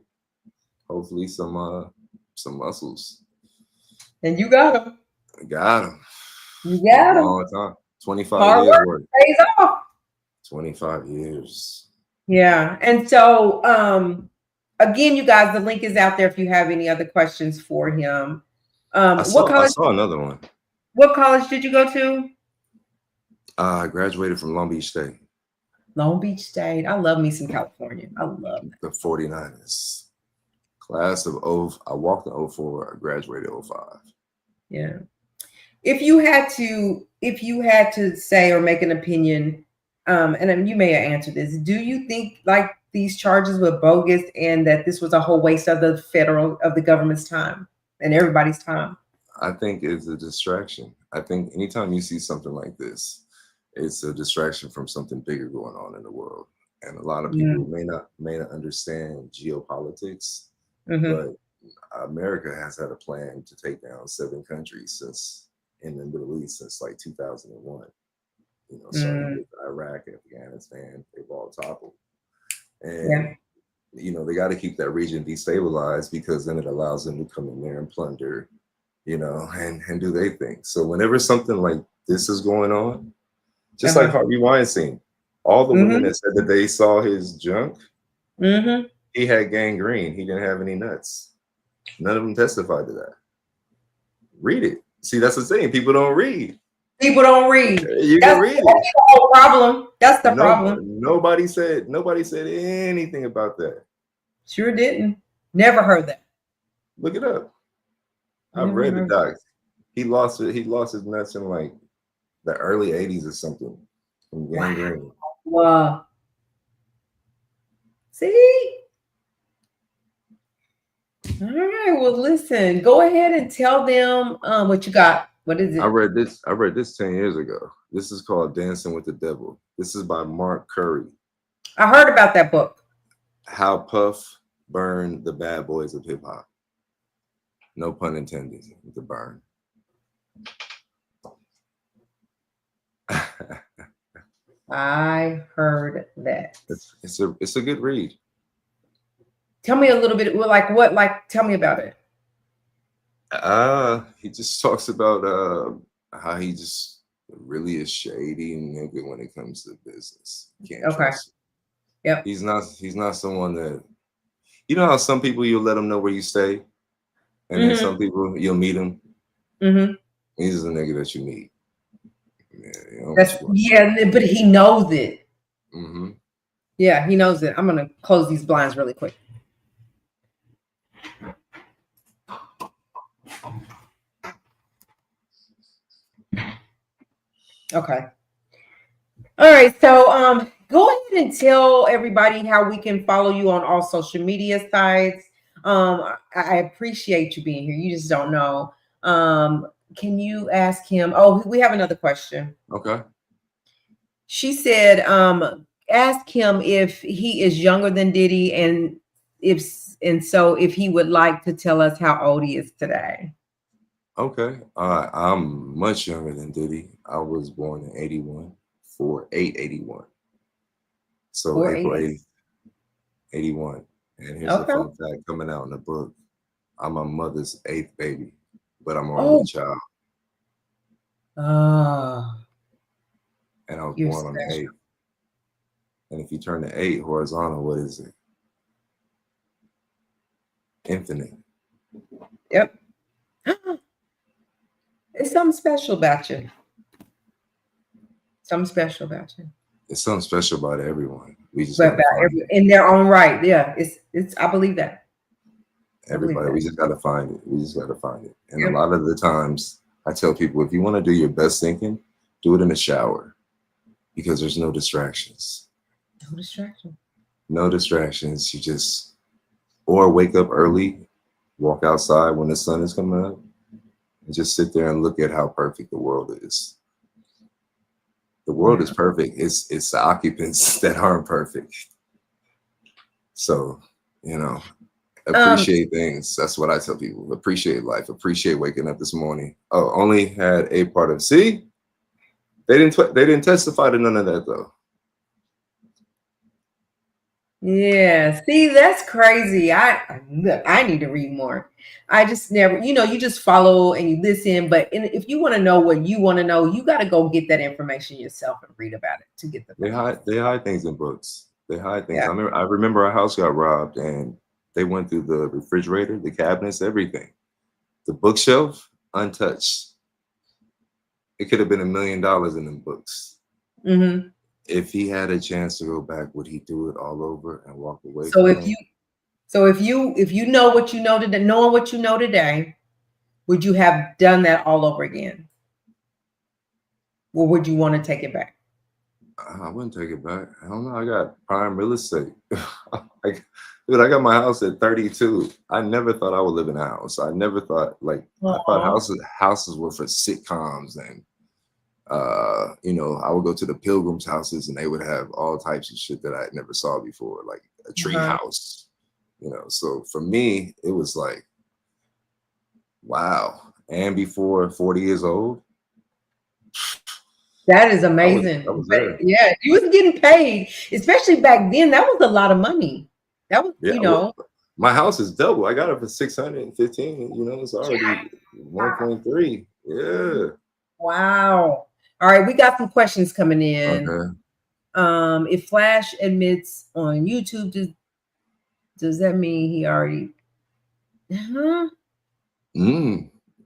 hopefully some muscles. And you got them. Got them. You got them. Long time. 25 years work. Pays off. 25 years. Yeah. And so, again, you guys, the link is out there if you have any other questions for him. I saw another one. What college did you go to? I graduated from Long Beach State. Long Beach State. I love me some California. I love that. The 49ers. Class of 0. I walked in 04. I graduated 05. Yeah. If you had to say or make an opinion, and then you may have answered this. Do you think like these charges were bogus and that this was a whole waste of the government's time and everybody's time? I think it's a distraction. I think anytime you see something like this, it's a distraction from something bigger going on in the world. And a lot of people may not understand geopolitics, but America has had a plan to take down 7 countries since in the Middle East since like 2001. You know, starting with Iraq, Afghanistan, they've all toppled. And you know, they got to keep that region destabilized because then it allows them to come in there and plunder, you know, and do their thing. So whenever something like this is going on, just like Harvey Weinstein, all the women that said that they saw his junk, he had gangrene. He didn't have any nuts. None of them testified to that. Read it. See, that's the thing. People don't read. People don't read. You can read it. That's the whole problem. That's the problem. Nobody said anything about that. Sure didn't. Never heard that. Look it up. I've read the docs. He lost his nuts in like the early 80s or something from gangrene. Wow. See? All right. Well, listen. Go ahead and tell them what you got. What is it? I read this 10 years ago. This is called Dancing with the Devil. This is by Mark Curry. I heard about that book. How Puff burned the bad boys of hip hop. No pun intended. The burn. I heard that. It's a good read. Tell me a little bit. Tell me about it. He just talks about how he just really is shady and nigga when it comes to business. Can't trust him. Yep. He's not someone that, you know how some people you'll let them know where you stay, and then some people you'll meet them. He's a nigga that you meet. But he knows it. Yeah, he knows it. I'm gonna close these blinds really quick. Okay. All right. So go ahead and tell everybody how we can follow you on all social media sites. I appreciate you being here. You just don't know. Can you ask him? Oh, we have another question. Okay. She said, ask him if he is younger than Diddy and if he would like to tell us how old he is today. Okay. I'm much younger than Diddy. I was born in 81, 8/81. So April 8th, 81. And here's a fun fact coming out in the book. I'm my mother's 8th baby, but I'm her only child. And I was born on the 8th. And if you turn the 8 horizontal, what is it? Infinite. Yep. It's something special about you. Something special about you. It's something special about everyone. We just in their own right. Yeah, it's. I believe that. Everybody, we just gotta find it. We just gotta find it. And a lot of the times, I tell people, if you want to do your best thinking, do it in the shower, because there's no distractions. No distractions. No distractions. You just, or wake up early, walk outside when the sun is coming up, and just sit there and look at how perfect the world is. The world is perfect. It's the occupants that aren't perfect. So, you know, appreciate things. That's what I tell people. Appreciate life. Appreciate waking up this morning. Oh, only had a part of. See, they didn't testify to none of that though. Yeah, see, that's crazy. I need to read more. I just never, you just follow and you listen. But if you want to know what you want to know, you got to go get that information yourself and read about it to get the. They hide things in books. They hide things. Yeah. I remember our house got robbed and they went through the refrigerator, the cabinets, everything. The bookshelf untouched. It could have been $1 million in them books. Mm-hmm. If he had a chance to go back, would he do it all over and walk away? So if you know what you know today, knowing what you know today, would you have done that all over again? Or would you want to take it back? I wouldn't take it back. I don't know. I got prime real estate. Like, dude, I got my house at 32. I never thought I would live in a house. I never thought I thought Aw. houses were for sitcoms and you know, I would go to the pilgrims' houses and they would have all types of shit that I never saw before, like a tree house, you know. So for me, it was like, wow. And before 40 years old, That is I amazing. was But there. yeah, you was getting paid, especially back then. That was a lot of money. That was, Yeah, you well, know. my house is double. I got it for 615. You know, it's already 1.3. Yeah. Wow. All right, we got some questions coming in. Okay. If Flash admits on YouTube, does that mean he already? Huh?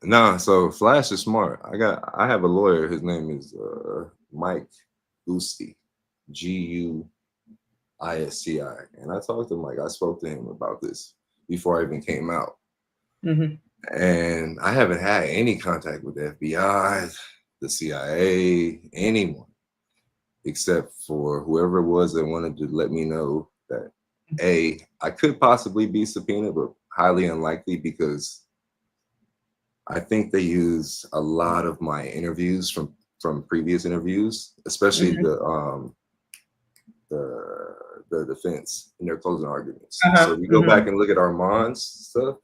Nah, so Flash is smart. I have a lawyer. His name is Mike Gusti, Guisci. And I talked to him, like I spoke to him about this before I even came out. Mm-hmm. And I haven't had any contact with the FBI, the CIA, anyone, except for whoever it was that wanted to let me know that I could possibly be subpoenaed, but highly unlikely because I think they use a lot of my interviews from previous interviews, especially Mm-hmm. the defense in their closing arguments. Uh-huh. So if you go back and look at Armand's stuff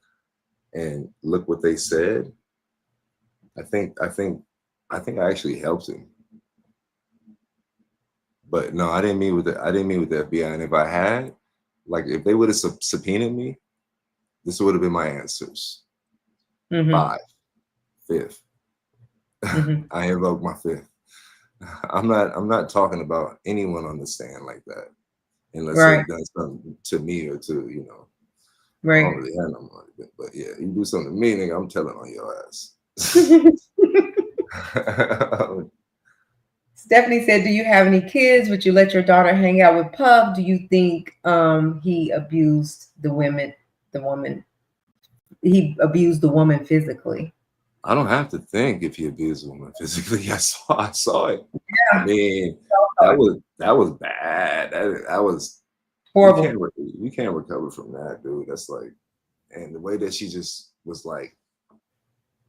and look what they said, I think I actually helped him. But no, I didn't meet with the FBI. And if I had, like, if they would have subpoenaed me, this would have been my answers. Mm-hmm. 5, 5th. Mm-hmm. I invoked my 5th. I'm not talking about anyone on the stand like that unless they've done something to me or to, you know, I don't really have no money. But yeah, you do something to me, nigga, I'm telling on your ass. Stephanie said, do you have any kids? Would you let your daughter hang out with Puff? Do you think he abused the woman? He abused the woman physically. I don't have to think if he abused a woman physically. I saw it. Yeah. I mean, that was bad. That was horrible. You can't recover from that, dude. That's like, and the way that she just was like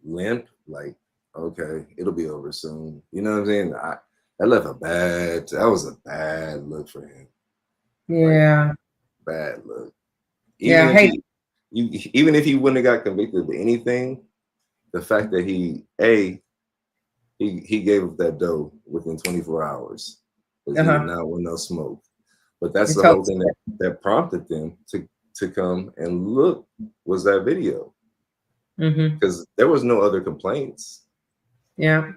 limp, like, okay, it'll be over soon. You know what I'm saying? That was a bad look for him. Yeah. Like, bad look. Even if he wouldn't have got convicted of anything, the fact that he gave up that dough within 24 hours because he did not want no smoke. But that's the whole thing that prompted them to come and look was that video. Because there was no other complaints. Yeah.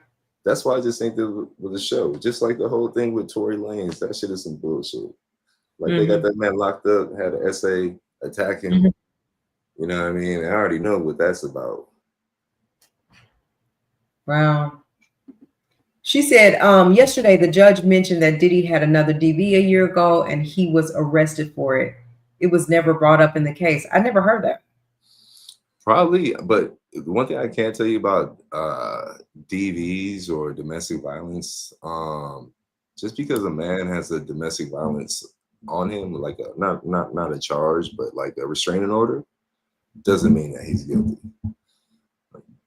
That's why I just think there was a show. Just like the whole thing with Tory Lanez, that shit is some bullshit. Like they got that man locked up, had an essay attacking. You know what I mean? I already know what that's about. Wow. She said, yesterday the judge mentioned that Diddy had another DV a year ago and he was arrested for it. It was never brought up in the case. I never heard that. Probably, but the one thing I can't tell you about DVs or domestic violence, just because a man has a domestic violence on him, like not a charge, but like a restraining order, doesn't mean that he's guilty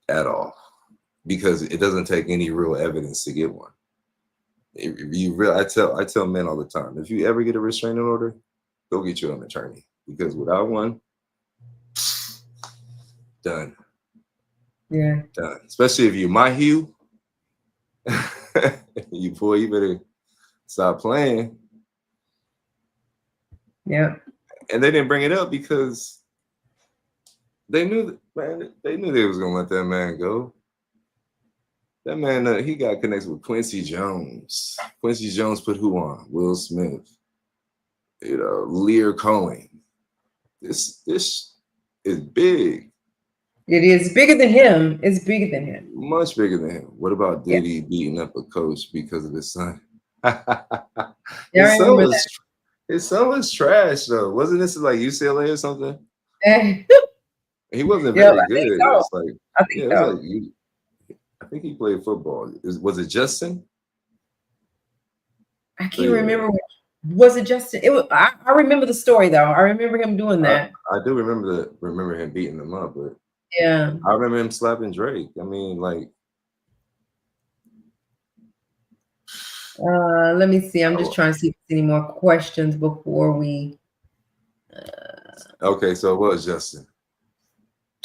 at all. Because it doesn't take any real evidence to get one. I tell men all the time, if you ever get a restraining order, go get you an attorney. Because without one, done. Yeah. Done. Especially if you're my hue, you better stop playing. Yeah. And they didn't bring it up because they knew they was gonna let that man go. That man, he got connected with Quincy Jones. Quincy Jones put who on? Will Smith. You know, Lear Cohen. This is big. It is bigger than him. It's bigger than him. Much bigger than him. What about Diddy beating up a coach because of his son? His son was trash though. Wasn't this like UCLA or something? He wasn't very good. So. It's like, I think he played football. Was it Justin? I can't remember. Was it Justin? It was. I remember the story though. I remember him doing that. I do remember him beating them up, but yeah, I remember him slapping Drake. I mean, like. Let me see. I'm just trying to see if there's any more questions before we. Okay, so it was Justin.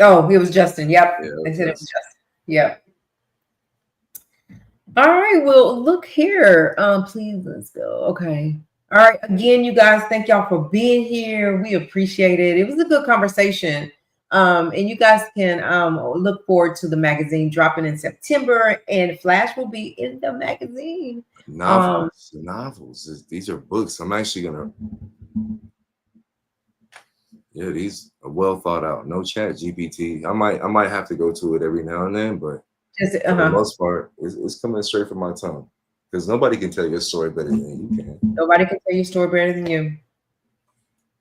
Oh, it was Justin. Yep. Yeah, They said it was Justin. Yep. All right. Well, look here. Please let's go. Okay. All right. Again, you guys, thank y'all for being here. We appreciate it. It was a good conversation. And you guys can look forward to the magazine dropping in September, and Flash will be in the magazine. Novels. These are books. I'm actually gonna. Yeah, these are well thought out. No chat GPT. I might have to go to it every now and then, but for the most part, it's coming straight from my tongue. Because nobody can tell your story better than you can. Nobody can tell your story better than you.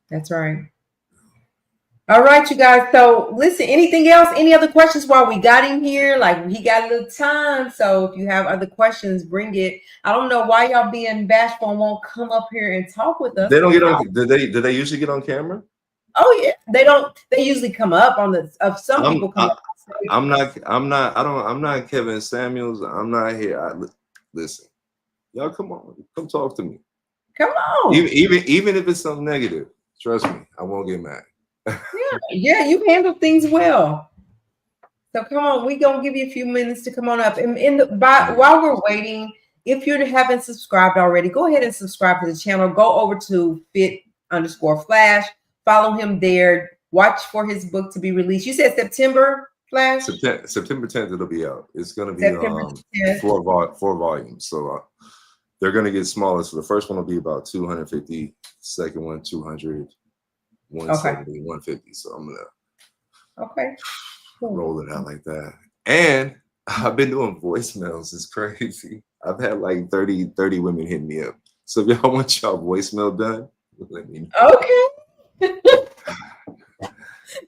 That's right. All right, you guys. So listen, anything else? Any other questions while we got him here? Like, he got a little time. So if you have other questions, bring it. I don't know why y'all being bashful and won't come up here and talk with us. They don't get on. Do they usually get on camera? Oh yeah, they don't. They usually come up on the. Some people come up. I'm not Kevin Samuels. I'm not here. Listen, y'all, come talk to me. Come on. Even if it's something negative, trust me, I won't get mad. yeah, you handle things well. So come on, we're gonna give you a few minutes to come on up. And while we're waiting, if you haven't subscribed already, go ahead and subscribe to the channel. Go over to fit_Flash. Follow him there. Watch for his book to be released. You said September, Flash? September 10th, it'll be out. It's going to be 4 volumes. So they're going to get smaller. So the first one will be about 250. Second one, 200, 170, 150. So I'm going to roll it out like that. And I've been doing voicemails. It's crazy. I've had like 30 women hit me up. So if y'all want y'all voicemail done, let me know. Okay.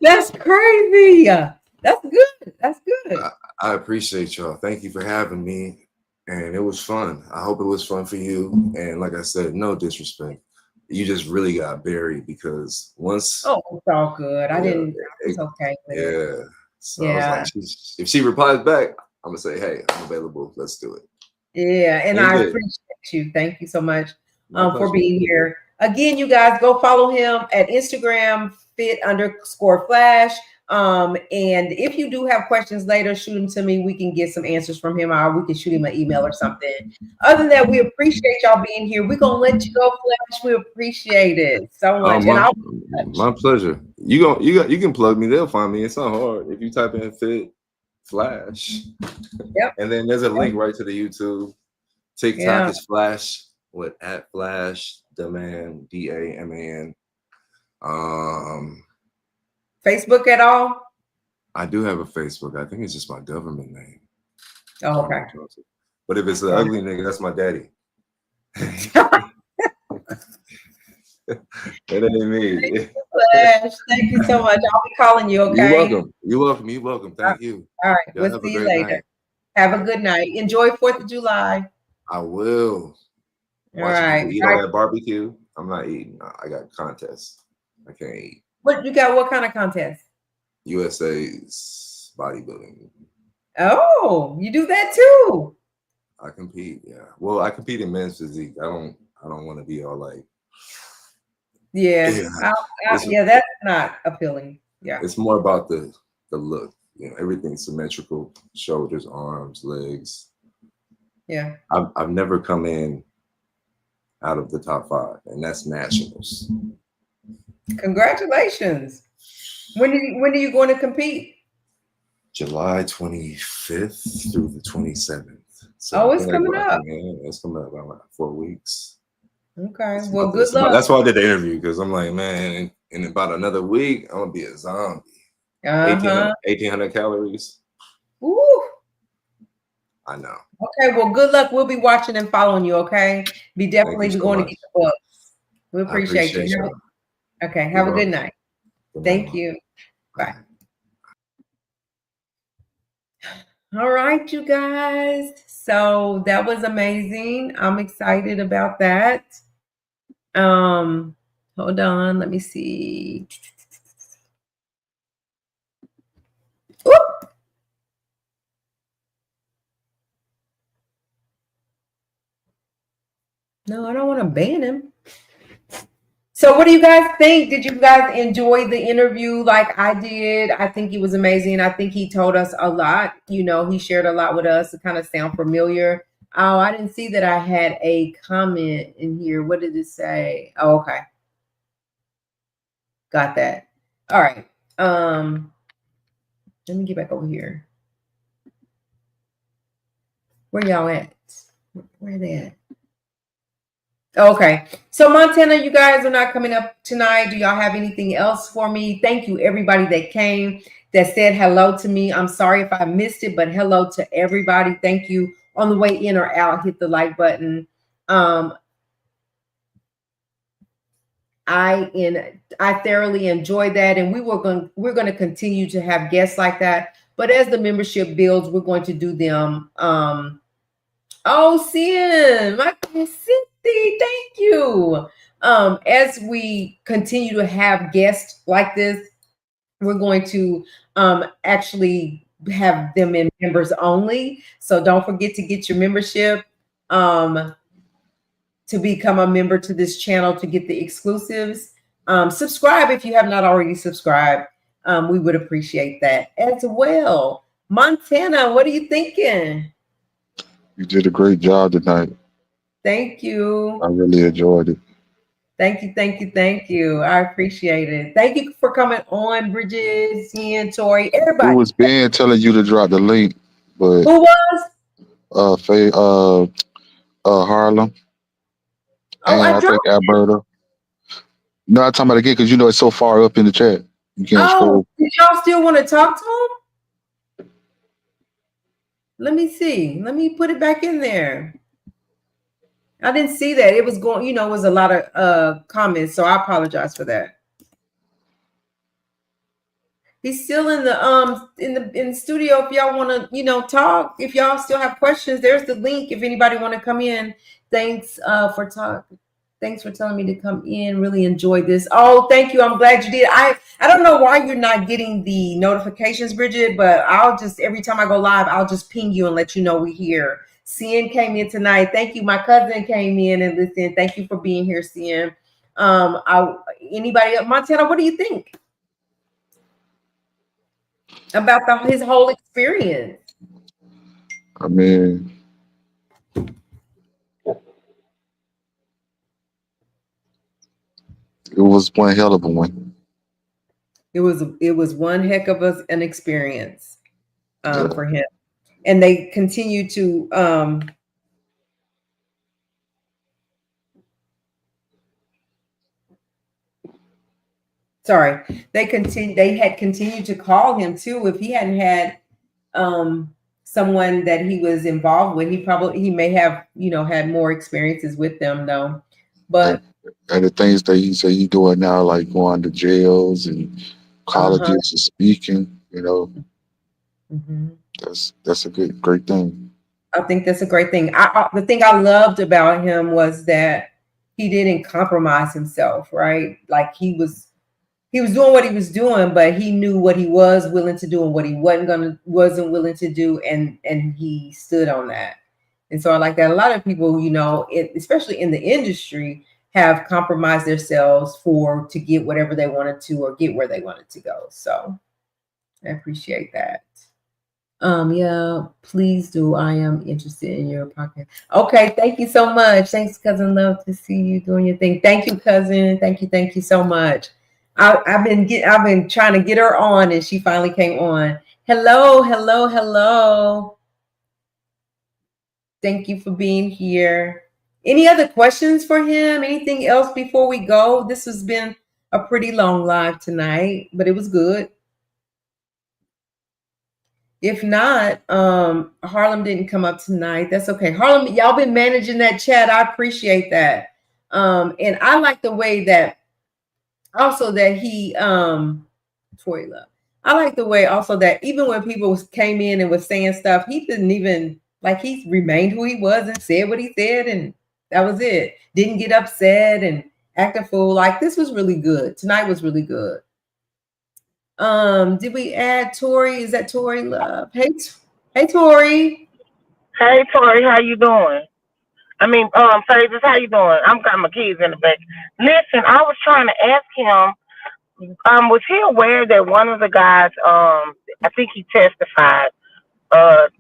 That's crazy. That's good. That's good. I appreciate y'all. Thank you for having me. And it was fun. I hope it was fun for you. And like I said, no disrespect. You just really got buried because once. Oh, it's all good. I didn't. It's okay. Yeah. So I was like, if she replies back, I'm going to say, hey, I'm available. Let's do it. Yeah. And I appreciate you. Thank you so much for being here. Again, you guys, go follow him at Instagram, fit_Flash. And if you do have questions later, shoot them to me. We can get some answers from him, or we can shoot him an email or something. Other than that, we appreciate y'all being here. We're gonna let you go, Flash. We appreciate it so much. My pleasure. You can plug me. They'll find me. It's not hard. If you type in Fit Flash, and then there's a link right to the YouTube. TikTok is Flash. At Flash Demand, DAMAN. Facebook at all? I do have a Facebook. I think it's just my government name. Oh, okay. But if it's an ugly nigga, that's my daddy. That ain't me. Flash, thank you so much. I'll be calling you, okay? You're welcome. Thank you. All right. We'll see you later. Night. Have a good night. Enjoy 4th of July. I will. All right. Eat all that barbecue. I'm not eating. I got contests. I can't eat. What you got? What kind of contest? USA's bodybuilding. Oh, you do that too. I compete. Yeah. Well, I compete in men's physique. I don't want to be all like. Yeah. That's not appealing. Yeah. It's more about the look. You know, everything's symmetrical. Shoulders, arms, legs. Yeah. I've never come in out of the top 5, and that's nationals. Congratulations. When are you going to compete? July 25th through the 27th. So it's coming up. It's coming up about 4 weeks. Okay. Well, good luck. That's why I did the interview, because I'm like, man, in about another week, I'm gonna be a zombie. 1,800 calories. Ooh. I know. Okay, well, good luck. We'll be watching and following you, okay? Be definitely going to get the books. We appreciate you. Okay, have a good night. Thank you. Bye. All right, you guys. So that was amazing. I'm excited about that. Hold on, let me see. Oop. No, I don't want to ban him. So what do you guys think? Did you guys enjoy the interview like I did? I think he was amazing. I think he told us a lot. You know, he shared a lot with us to kind of sound familiar. Oh, I didn't see that I had a comment in here. What did it say? Oh, okay. Got that. All right. Let me get back over here. Where y'all at? Where are they at? Okay. So Montana, you guys are not coming up tonight. Do y'all have anything else for me? Thank you, everybody that came, that said hello to me. I'm sorry if I missed it, but hello to everybody. Thank you. On the way in or out, hit the like button. I thoroughly enjoyed that, and we're going to continue to have guests like that. But as the membership builds, we're going to do them. Oh, Sin, my Cindy, thank you. As we continue to have guests like this, we're going to actually have them in members only. So don't forget to get your membership to become a member to this channel to get the exclusives. Subscribe if you have not already subscribed. We would appreciate that as well. Montana, what are you thinking? You did a great job tonight. Thank you. I really enjoyed it. Thank you, thank you, thank you. I appreciate it. Thank you for coming on, Bridget, Ian, Tori, everybody. Who was Ben telling you to drop the link? But Who was? Harlem. Oh, And I think dropped it. Alberta. No, I'm talking about again because you know it's so far up in the chat. You can't scroll. Did y'all still want to talk to him? Let me see. Let me put it back in there. I didn't see that. It was going, it was a lot of comments, so I apologize for that. He's still in the studio. If y'all want to, talk, if y'all still have questions, there's the link. If anybody want to come in, thanks for talking. Thanks for telling me to come in. Really enjoyed this. Oh, thank you. I'm glad you did. I don't know why you're not getting the notifications, Bridget, but I'll just, every time I go live, I'll just ping you and let you know we're here. Cian came in tonight. Thank you. My cousin came in and listened. Thank you for being here, Cian. Anybody else? Montana, what do you think about his whole experience? I mean, it was one hell of a one. It was one heck of an experience for him. And they continue to they had continued to call him too. If he hadn't had someone that he was involved with, he may have, had more experiences with them though. But and the things that he said he doing now, like going to jails and colleges and speaking, that's a great thing. I think that's a great thing. The thing I loved about him was that he didn't compromise himself, right? Like he was doing what he was doing, but he knew what he was willing to do and what he wasn't willing to do, and he stood on that. And so I like that. A lot of people, especially in the industry, have compromised themselves to get whatever they wanted to or get where they wanted to go. So I appreciate that. Yeah, please do. I am interested in your podcast. Okay, thank you so much. Thanks, cousin. Love to see you doing your thing. Thank you, cousin. Thank you so much. I've been trying to get her on, and she finally came on. Hello. Thank you for being here. Any other questions for him? Anything else before we go? This has been a pretty long live tonight, but it was good. If not, Harlem didn't come up tonight. That's okay. Harlem, y'all been managing that chat. I appreciate that. And I like the way that also that he Tori Love. I like the way also that even when people came in and was saying stuff, he didn't even like he remained who he was and said what he said, and that was it. Didn't get upset and act a fool. Like this was really good. Tonight was really good. Did we add Tori? Is that Tori Love? Hey Tori. Hey Tori, how you doing? I mean, Phases, how you doing? I'm got my kids in the back. Listen, I was trying to ask him, was he aware that one of the guys, I think he testified,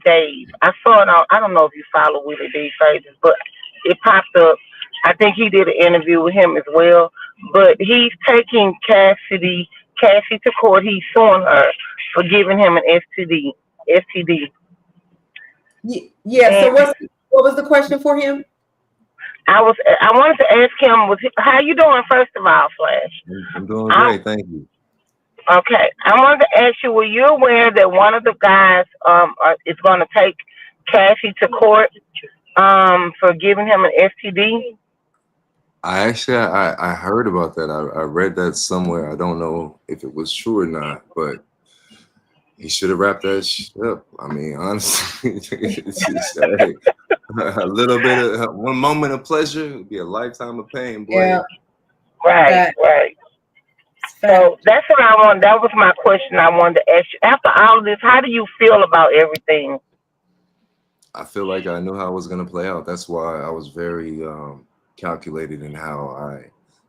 Dave. I saw it on, I don't know if you follow Willie D Phases, but it popped up. I think he did an interview with him as well. But he's taking Cassie to court. He's suing her for giving him an STD. Yeah. So And what was the question for him? I wanted to ask him, how you doing, first of all, Flash? I'm doing great, thank you. Okay, I wanted to ask you, were you aware that one of the guys is going to take Cassie to court for giving him an STD? I heard about that. I read that somewhere. I don't know if it was true or not, but he should have wrapped that shit up. I mean, honestly, it's just, hey, a little bit of one moment of pleasure would be a lifetime of pain, boy. Yeah. Right. So that's what I wanted. That was my question I wanted to ask you. After all of this, how do you feel about everything? I feel like I knew how it was going to play out. That's why I was very calculated in how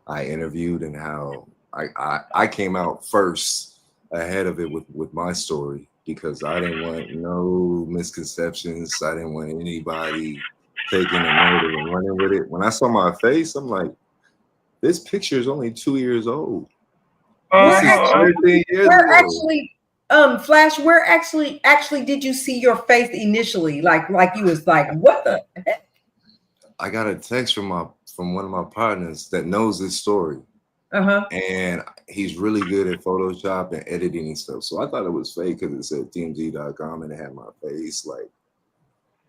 I interviewed and how I came out first ahead of it with my story, because I didn't want no misconceptions. I didn't want anybody taking a note and running with it. When I saw my face, I'm like, this picture is only 2 years old. This is 13 years ago. Actually, Flash, where actually did you see your face initially? Like you was like, what the heck? I got a text from one of my partners that knows this story. And he's really good at Photoshop and editing and stuff. So I thought it was fake because it said TMZ.com and it had my face. Like,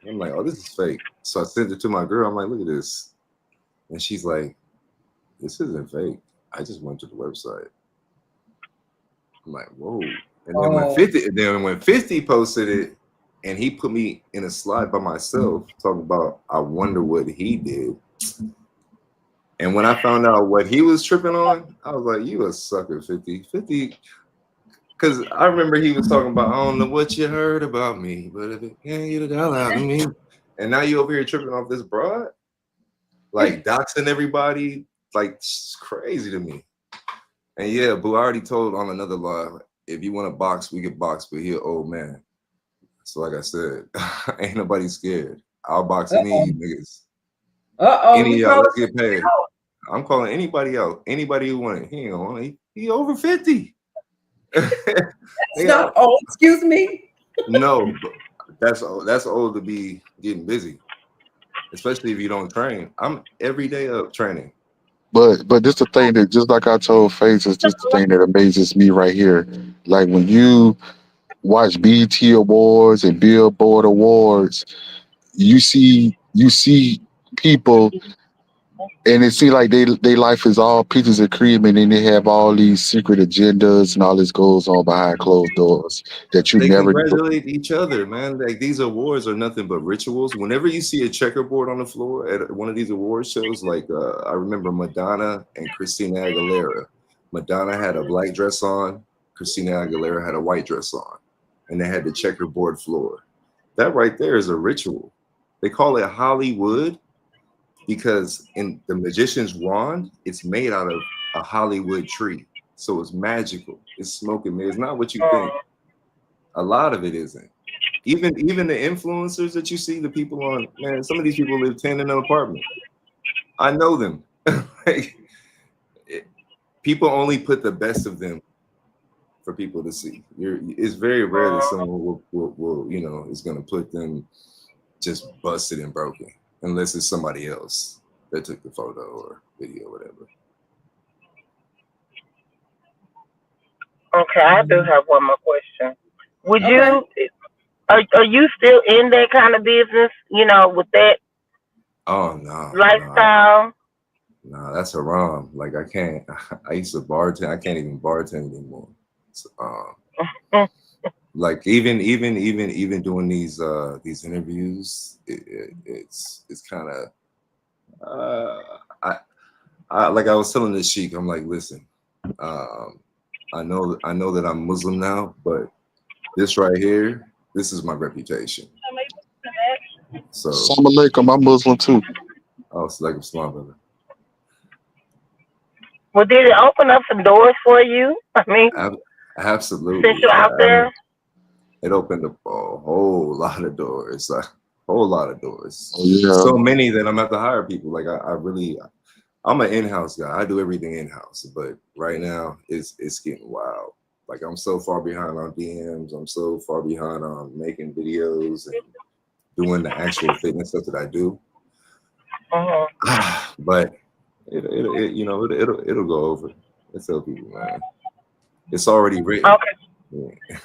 I'm like, oh, this is fake. So I sent it to my girl. I'm like, look at this. And she's like, this isn't fake. I just went to the website. I'm like, whoa. And then when 50 posted it and he put me in a slide by myself talking about, I wonder what he did. And when I found out what he was tripping on, I was like, you a sucker, 50. 50, because I remember he was talking about, I don't know what you heard about me, but if it can't get it out of me. And now you over here tripping off this broad? Like doxing everybody? Like, it's crazy to me. And yeah, boo, I already told on another live, if you want to box, we can box, but he an old man. So like I said, ain't nobody scared. I'll box any of you niggas. Any of y'all, let's get paid. I'm calling anybody out. Anybody who want it. He ain't gonna want it. He over 50. Not old, excuse me. No, that's old to be getting busy. Especially if you don't train. I'm every day up training. But this the thing that, just like I told Faces, just the thing that amazes me right here. Like when you watch BET Awards and Billboard Awards, you see people, and it seems like they life is all peaches and cream, and then they have all these secret agendas and all this goes on behind closed doors that you They never congratulate each other, man. Like these awards are nothing but rituals. Whenever you see a checkerboard on the floor at one of these award shows, like I remember Madonna and Christina Aguilera. Madonna had a black dress on, Christina Aguilera had a white dress on, and they had the checkerboard floor. That right there is a ritual. They call it Hollywood because in the magician's wand, it's made out of a Hollywood tree. So it's magical. It's smoking. It's not what you think. A lot of it isn't. Even the influencers that you see, the people on, man, some of these people live 10 in an apartment. I know them. People only put the best of them for people to see. It's very rare that someone will is going to put them just busted and broken, unless it's somebody else that took the photo or video or whatever. Okay, I do have one more question. Would you, are you still in that kind of business, with that lifestyle? No, that's haram. Like I used to bartend. I can't even bartend anymore. So, Like even doing these interviews, it's kind of I like I was telling the sheik, I'm like, listen, I know that I'm Muslim now, but this right here, this is my reputation. So, Assalamu alaikum, I'm Muslim too. it's like Islam, brother. Well, did it open up some doors for you? I mean, since Absolutely. you're out I mean, there. it opened up a whole lot of doors, a whole lot of doors. Oh yeah. So many that I'm gonna have to hire people. Like I'm an in-house guy. I do everything in-house, but right now it's getting wild. Like I'm so far behind on DMs. I'm so far behind on making videos and doing the actual fitness stuff that I do. But it'll go over. I tell people, man, it's already written. Okay. Yeah.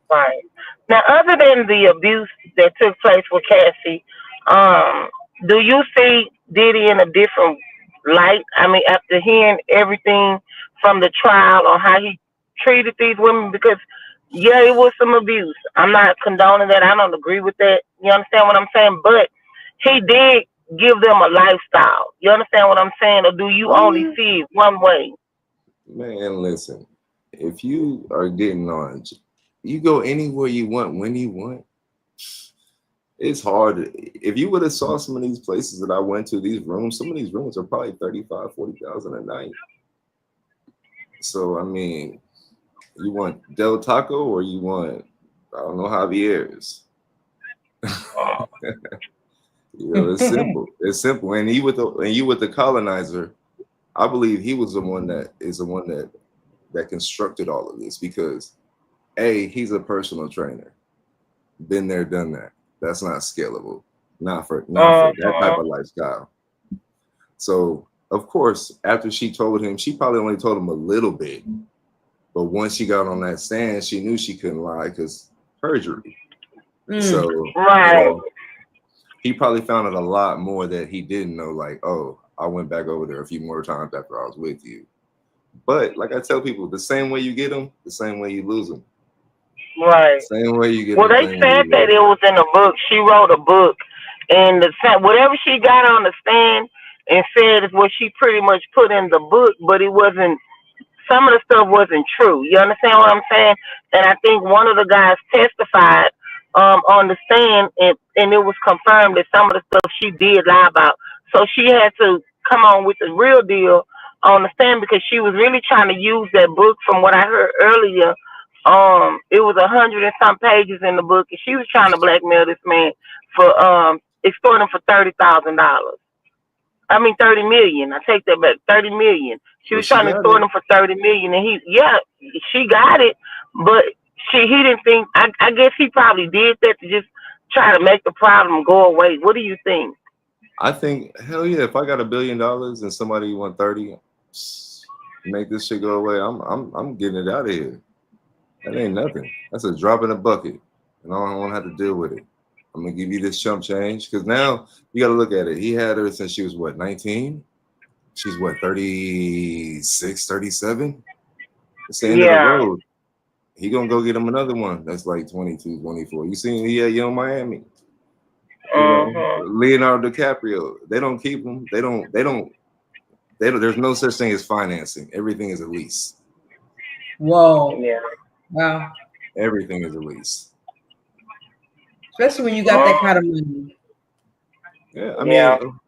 Right. Now, other than the abuse that took place with Cassie, do you see Diddy in a different light? I mean, after hearing everything from the trial on how he treated these women, because yeah, it was some abuse. I'm not condoning that. I don't agree with that. You understand what I'm saying? But he did give them a lifestyle. You understand what I'm saying? Or do you only see it one way? Man, listen, if you are getting on, you go anywhere you want when you want. It's hard. If you would have saw some of these places that I went to, these rooms, some of these rooms are probably 35, 40,000 a night. So, I mean, you want Del Taco or you want, I don't know, Javier's. It's simple. It's simple. And you with the colonizer, I believe he was the one that constructed all of this because he's a personal trainer. Been there, done that. That's not scalable. Not for that type of lifestyle. So of course, after she told him, she probably only told him a little bit. But once she got on that stand, she knew she couldn't lie because perjury. So he probably found out a lot more that he didn't know, like, oh, I went back over there a few more times after I was with you. But like I tell people, the same way you get them, the same way you lose them. Right. Same way you get Well, them. they said that it was in a book. She wrote a book, and whatever she got on the stand and said is what she pretty much put in the book, but it wasn't. Some of the stuff wasn't true. You understand what I'm saying? And I think one of the guys testified on the stand, and it was confirmed that some of the stuff she did lie about. So she had to come on with the real deal on the stand because she was really trying to use that book. From what I heard earlier, it was 100 and some pages in the book, and she was trying to blackmail this man for extorting him for $30,000. I mean 30 million. I take that back. 30 million. She was trying to extort him for 30 million, and she got it, but he didn't think. I guess he probably did that to just try to make the problem go away. What do you think? I think hell yeah. If I got $1 billion and somebody want 30, make this shit go away. I'm getting it out of here. That ain't nothing. That's a drop in a bucket, and I don't want to have to deal with it. I'm gonna give you this chump change because now you got to look at it. He had her since she was what, 19? She's what, 36, 37? It's the end of the road. He gonna go get him another one that's like 22, 24. You seen Young Miami? Leonardo DiCaprio. They don't keep him. They don't. There's no such thing as financing. Everything is a lease. Whoa. Yeah. Wow. Everything is a lease. Especially when you got that kind of money. Yeah, I mean,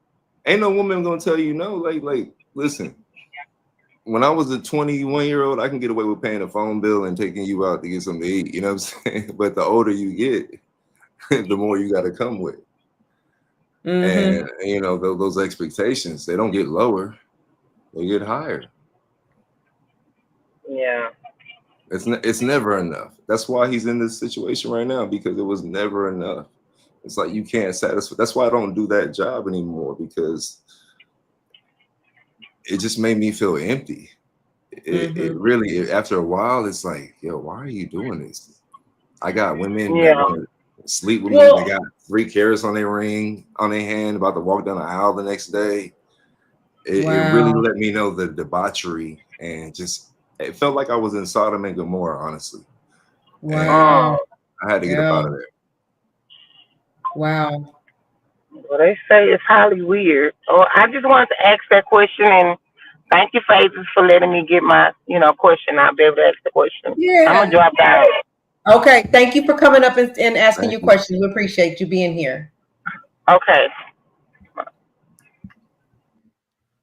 ain't no woman gonna tell you no. Like, listen. When I was a 21-year-old, I can get away with paying a phone bill and taking you out to get something to eat. You know what I'm saying? But the older you get, the more you got to come with. And those expectations, they don't get lower; they get higher. Yeah. It's never enough. That's why he's in this situation right now, because it was never enough. It's like you can't satisfy. That's why I don't do that job anymore, because it just made me feel empty. It really, after a while, it's like, yo, why are you doing this? I got women that want to sleep with me. They got 3 carats on their ring, on their hand, about to walk down the aisle the next day. It really let me know the debauchery, and just it felt like I was in Sodom and Gomorrah, honestly. Wow. I had to get up out of there. Wow. Well, they say it's highly weird. Oh, I just wanted to ask that question, and thank you, Phases, for letting me get my, question. I'll be able to ask the question. I'm Yeah. gonna drop down. Okay. Thank you for coming up and asking Thank your you. questions. We appreciate you being here. Okay.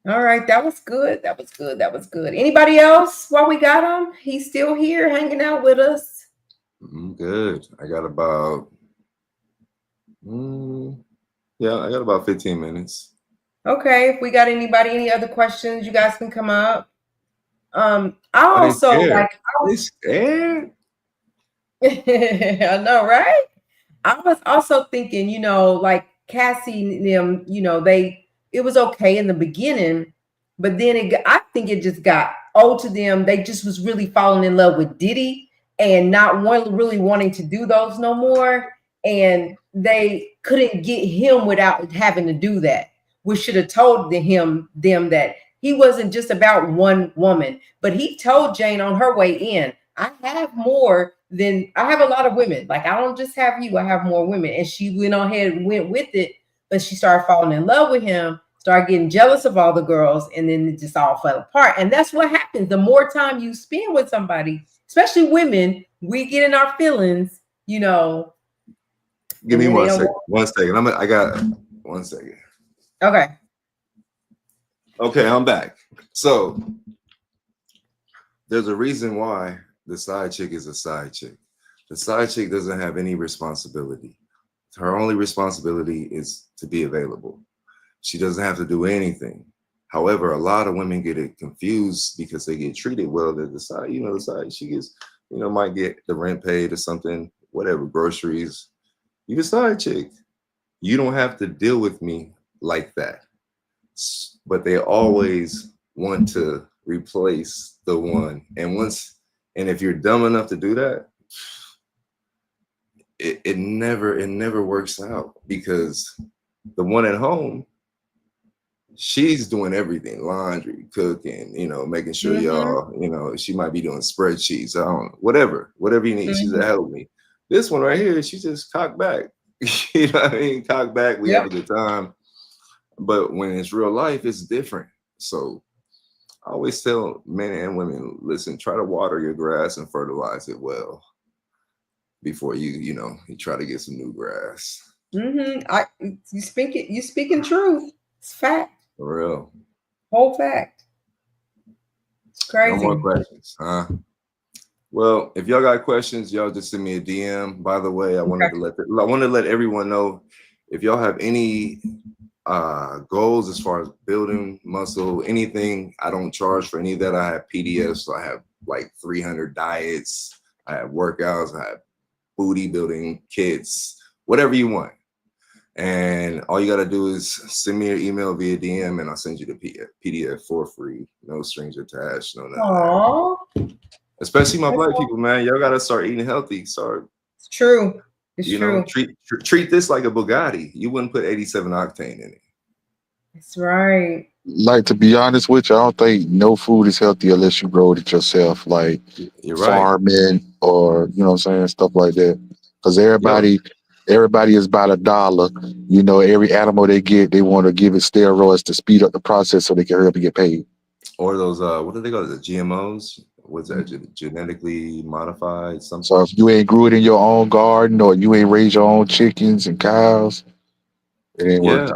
All right. That was good. That was good. That was good. Anybody else while we got him? He's still here hanging out with us. Good. I got about, I got about 15 minutes. Okay. If we got any other questions, you guys can come up. I Oh, they also scared. like, They scared? I know, right? I was also thinking, like Cassie and them, it was okay in the beginning, but then I think it just got old to them. They just was really falling in love with Diddy and not really wanting to do those no more. And they couldn't get him without having to do that. We should have told them that he wasn't just about one woman, but he told Jane on her way in, I have a lot of women. Like, I don't just have you, I have more women. And she went on ahead and went with it, but she started falling in love with him, started getting jealous of all the girls, and then it just all fell apart. And that's what happens. The more time you spend with somebody, especially women, we get in our feelings, Give me 1 second. 1 second. I got 1 second. Okay. Okay, I'm back. So there's a reason why the side chick is a side chick. The side chick doesn't have any responsibility. Her only responsibility is to be available. She doesn't have to do anything. However, a lot of women get it confused because they get treated well. That the side, the side she gets, might get the rent paid or something, whatever, groceries. You the side chick. You don't have to deal with me like that. But they always want to replace the one. And if you're dumb enough to do that, it never works out, because the one at home, she's doing everything, laundry, cooking, making sure y'all, she might be doing spreadsheets, whatever you need. She's to help me. This one right here, she just cock back. You know what I mean? Cock back, we have a good time. But when it's real life, it's different. So I always tell men and women, listen, try to water your grass and fertilize it well before you try to get some new grass. You speaking truth. It's fact. For real. Whole fact. It's crazy. No more questions, huh? Well, if y'all got questions, y'all just send me a DM. By the way, I wanted to let everyone know, if y'all have any goals as far as building muscle, anything, I don't charge for any of that. I have PDFs, so I have like 300 diets, I have workouts, I have booty building kits, whatever you want. And all you got to do is send me your email via DM, and I'll send you the PDF for free. No strings attached, no nothing. Especially my black people, man. Y'all got to start eating healthy. It's true. It's true. Treat this like a Bugatti. You wouldn't put 87 octane in it. That's right. Like, to be honest with you, I don't think no food is healthy unless you grow it yourself, like You're right. farming or, stuff like that. Because everybody is about $1. Every animal they get, they want to give it steroids to speed up the process so they can hurry up and get paid. Or those, what do they call it? The GMOs? What's that? Genetically modified something? So if you ain't grew it in your own garden, or you ain't raised your own chickens and cows, it ain't worth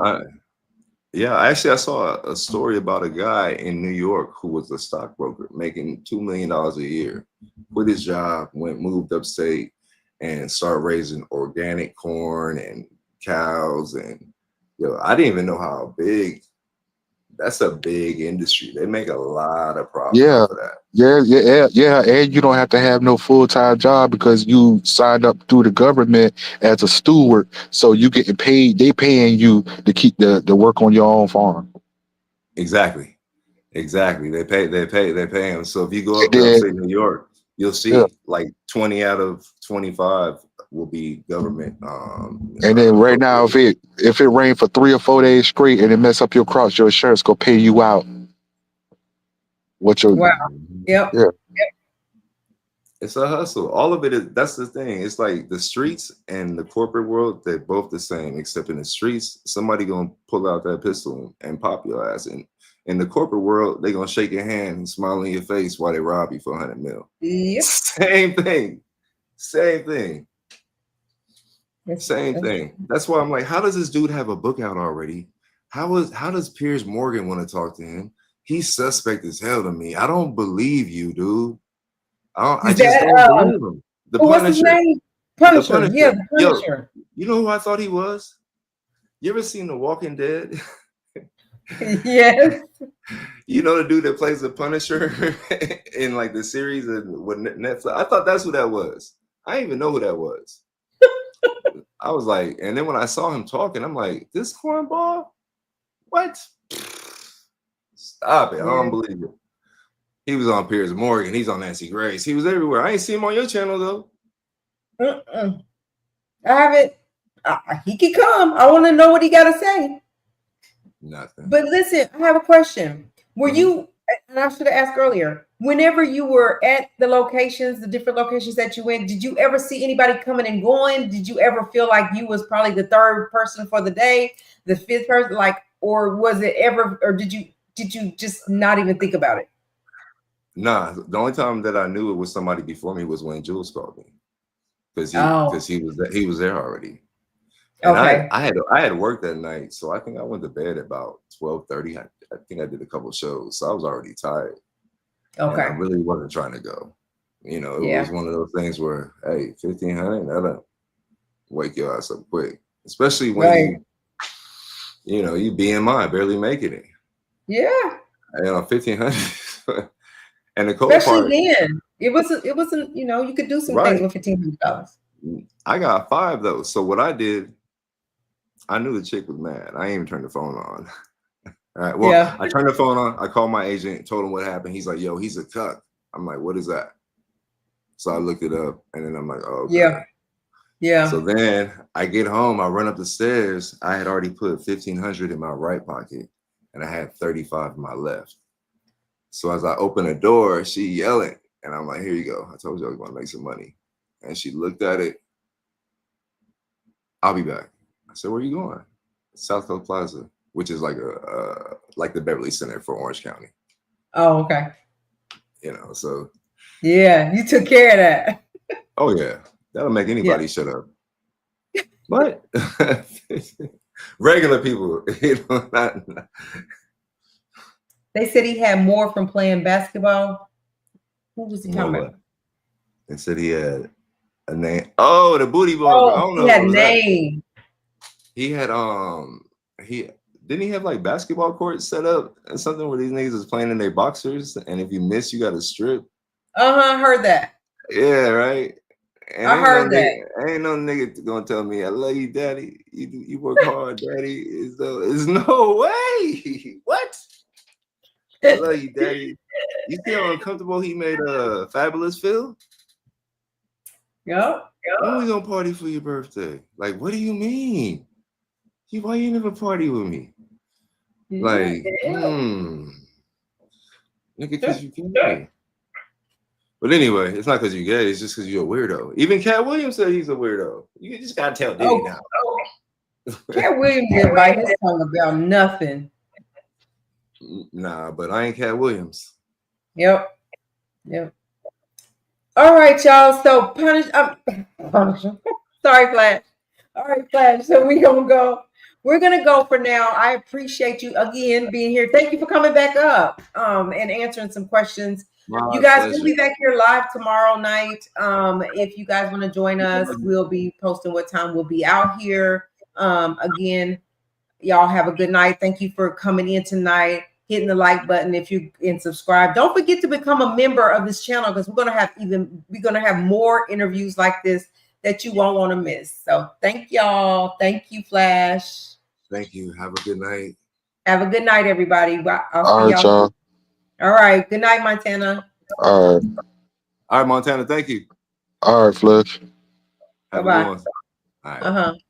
it. Actually, I saw a story about a guy in New York who was a stockbroker making $2 million a year. Quit his job, moved upstate, and started raising organic corn and cows. And I didn't even know how big. That's a big industry. They make a lot of profit off of that. Yeah. And you don't have to have no full-time job because you signed up through the government as a steward. So you getting paid. They paying you to keep the work on your own farm. Exactly. They pay them. So if you go up to upstate New York, you'll see like 20 out of 25 will be government. And then right now, if it rained for 3 or 4 days straight and it mess up your crops, your insurance gonna pay you out. Wow. Yep. Yeah. It's a hustle. All of it is. That's the thing. It's like the streets and the corporate world. They're both the same, except in the streets, somebody gonna pull out that pistol and pop your ass. And in the corporate world, they gonna shake your hand and smile in your face while they rob you for 100 mil. Yep. Same thing. Same thing. That's- Same thing. That's why I'm like, how does this dude have a book out already? How does Piers Morgan want to talk to him? He's suspect as hell to me. I don't believe you, dude. I just don't believe him. The what's his Punisher. name? Punisher. Punisher. Yeah, the Yo, Punisher. you know who I thought he was? You ever seen The Walking Dead? Yes. You know the dude that plays the Punisher in like the series and with Netflix? I thought that's who that was. I didn't even know who that was. I was like, and then when I saw him talking, I'm like, this cornball? What? Stop it. I don't believe it. He was on Piers Morgan. He's on Nancy Grace. He was everywhere. I ain't see him on your channel though. I haven't. He could come. I want to know what he got to say. Nothing. But listen, I have a question. Were you, and I should have asked earlier, whenever you were at the locations, the different locations that you went, did you ever see anybody coming and going? Did you ever feel like you was probably the third person for the day, the fifth person, like, or was it ever, or did you just not even think about it? Nah, the only time that I knew it was somebody before me was when Jules called me, because he was there already. And Okay. I had work that night, so I think I went to bed about 12:30. I think I did a couple shows, so I was already tired. Okay. And I really wasn't trying to go. You know, it was one of those things where, hey, 1,500, that'll wake your ass up quick, especially when you BMI barely making it. Yeah. And 1,500. And the cold Especially part, then, it wasn't, you could do some things with $1,500. I got 5 though. So what I did, I knew the chick was mad. I ain't even turned the phone on. All right. Well, I turned the phone on. I called my agent, told him what happened. He's like, yo, he's a cuck. I'm like, what is that? So I looked it up and then I'm like, oh, okay. Yeah. So then I get home, I run up the stairs. I had already put 1,500 in my right pocket and I had 35 in my left. So as I open the door, she yelling and I'm like, here you go. I told you I was going to make some money. And she looked at it. I'll be back. I said, where are you going? South Coast Plaza, which is like like the Beverly Center for Orange County. Oh, okay. So. Yeah, you took care of that. Oh, yeah. That'll make anybody shut up. But regular people, not. They said he had more from playing basketball. Who was he talking about? They said he had a name. Oh, the booty ball. Oh, I don't know. He had a name. He had didn't he have like basketball courts set up and something where these niggas is playing in their boxers, and if you miss, you got to strip. I heard that. Yeah, right. And I heard that. Ain't no nigga gonna tell me I love you, daddy. You work hard, daddy. There's no way. What? I love you, daddy. You see how uncomfortable he made Fabulous feel? Yep. When we gonna party for your birthday? Like, what do you mean? Why you never party with me? Like, nigga, because you gay. But anyway, it's not because you're gay. It's just because you're a weirdo. Even Cat Williams said he's a weirdo. You just gotta tell Diddy now. Cat Williams didn't bite his tongue about nothing. Nah, but I ain't Cat Williams. Yep. All right, y'all. So Punisher. Sorry, Flash. All right, Flash. So we're gonna go for now. I appreciate you again being here. Thank you for coming back up and answering some questions. You guys will be back here live tomorrow night. If you guys want to join us, we'll be posting what time we'll be out here. Again, y'all have a good night. Thank you for coming in tonight, hitting the like button and subscribe. Don't forget to become a member of this channel because we're gonna have more interviews like this that you won't want to miss. So thank y'all. Thank you, Flash. Thank you. Have a good night. Have a good night, everybody. All right, y'all. All right. Good night, Montana. All right, Montana. Thank you. All right, Flash. Have a good one. All right.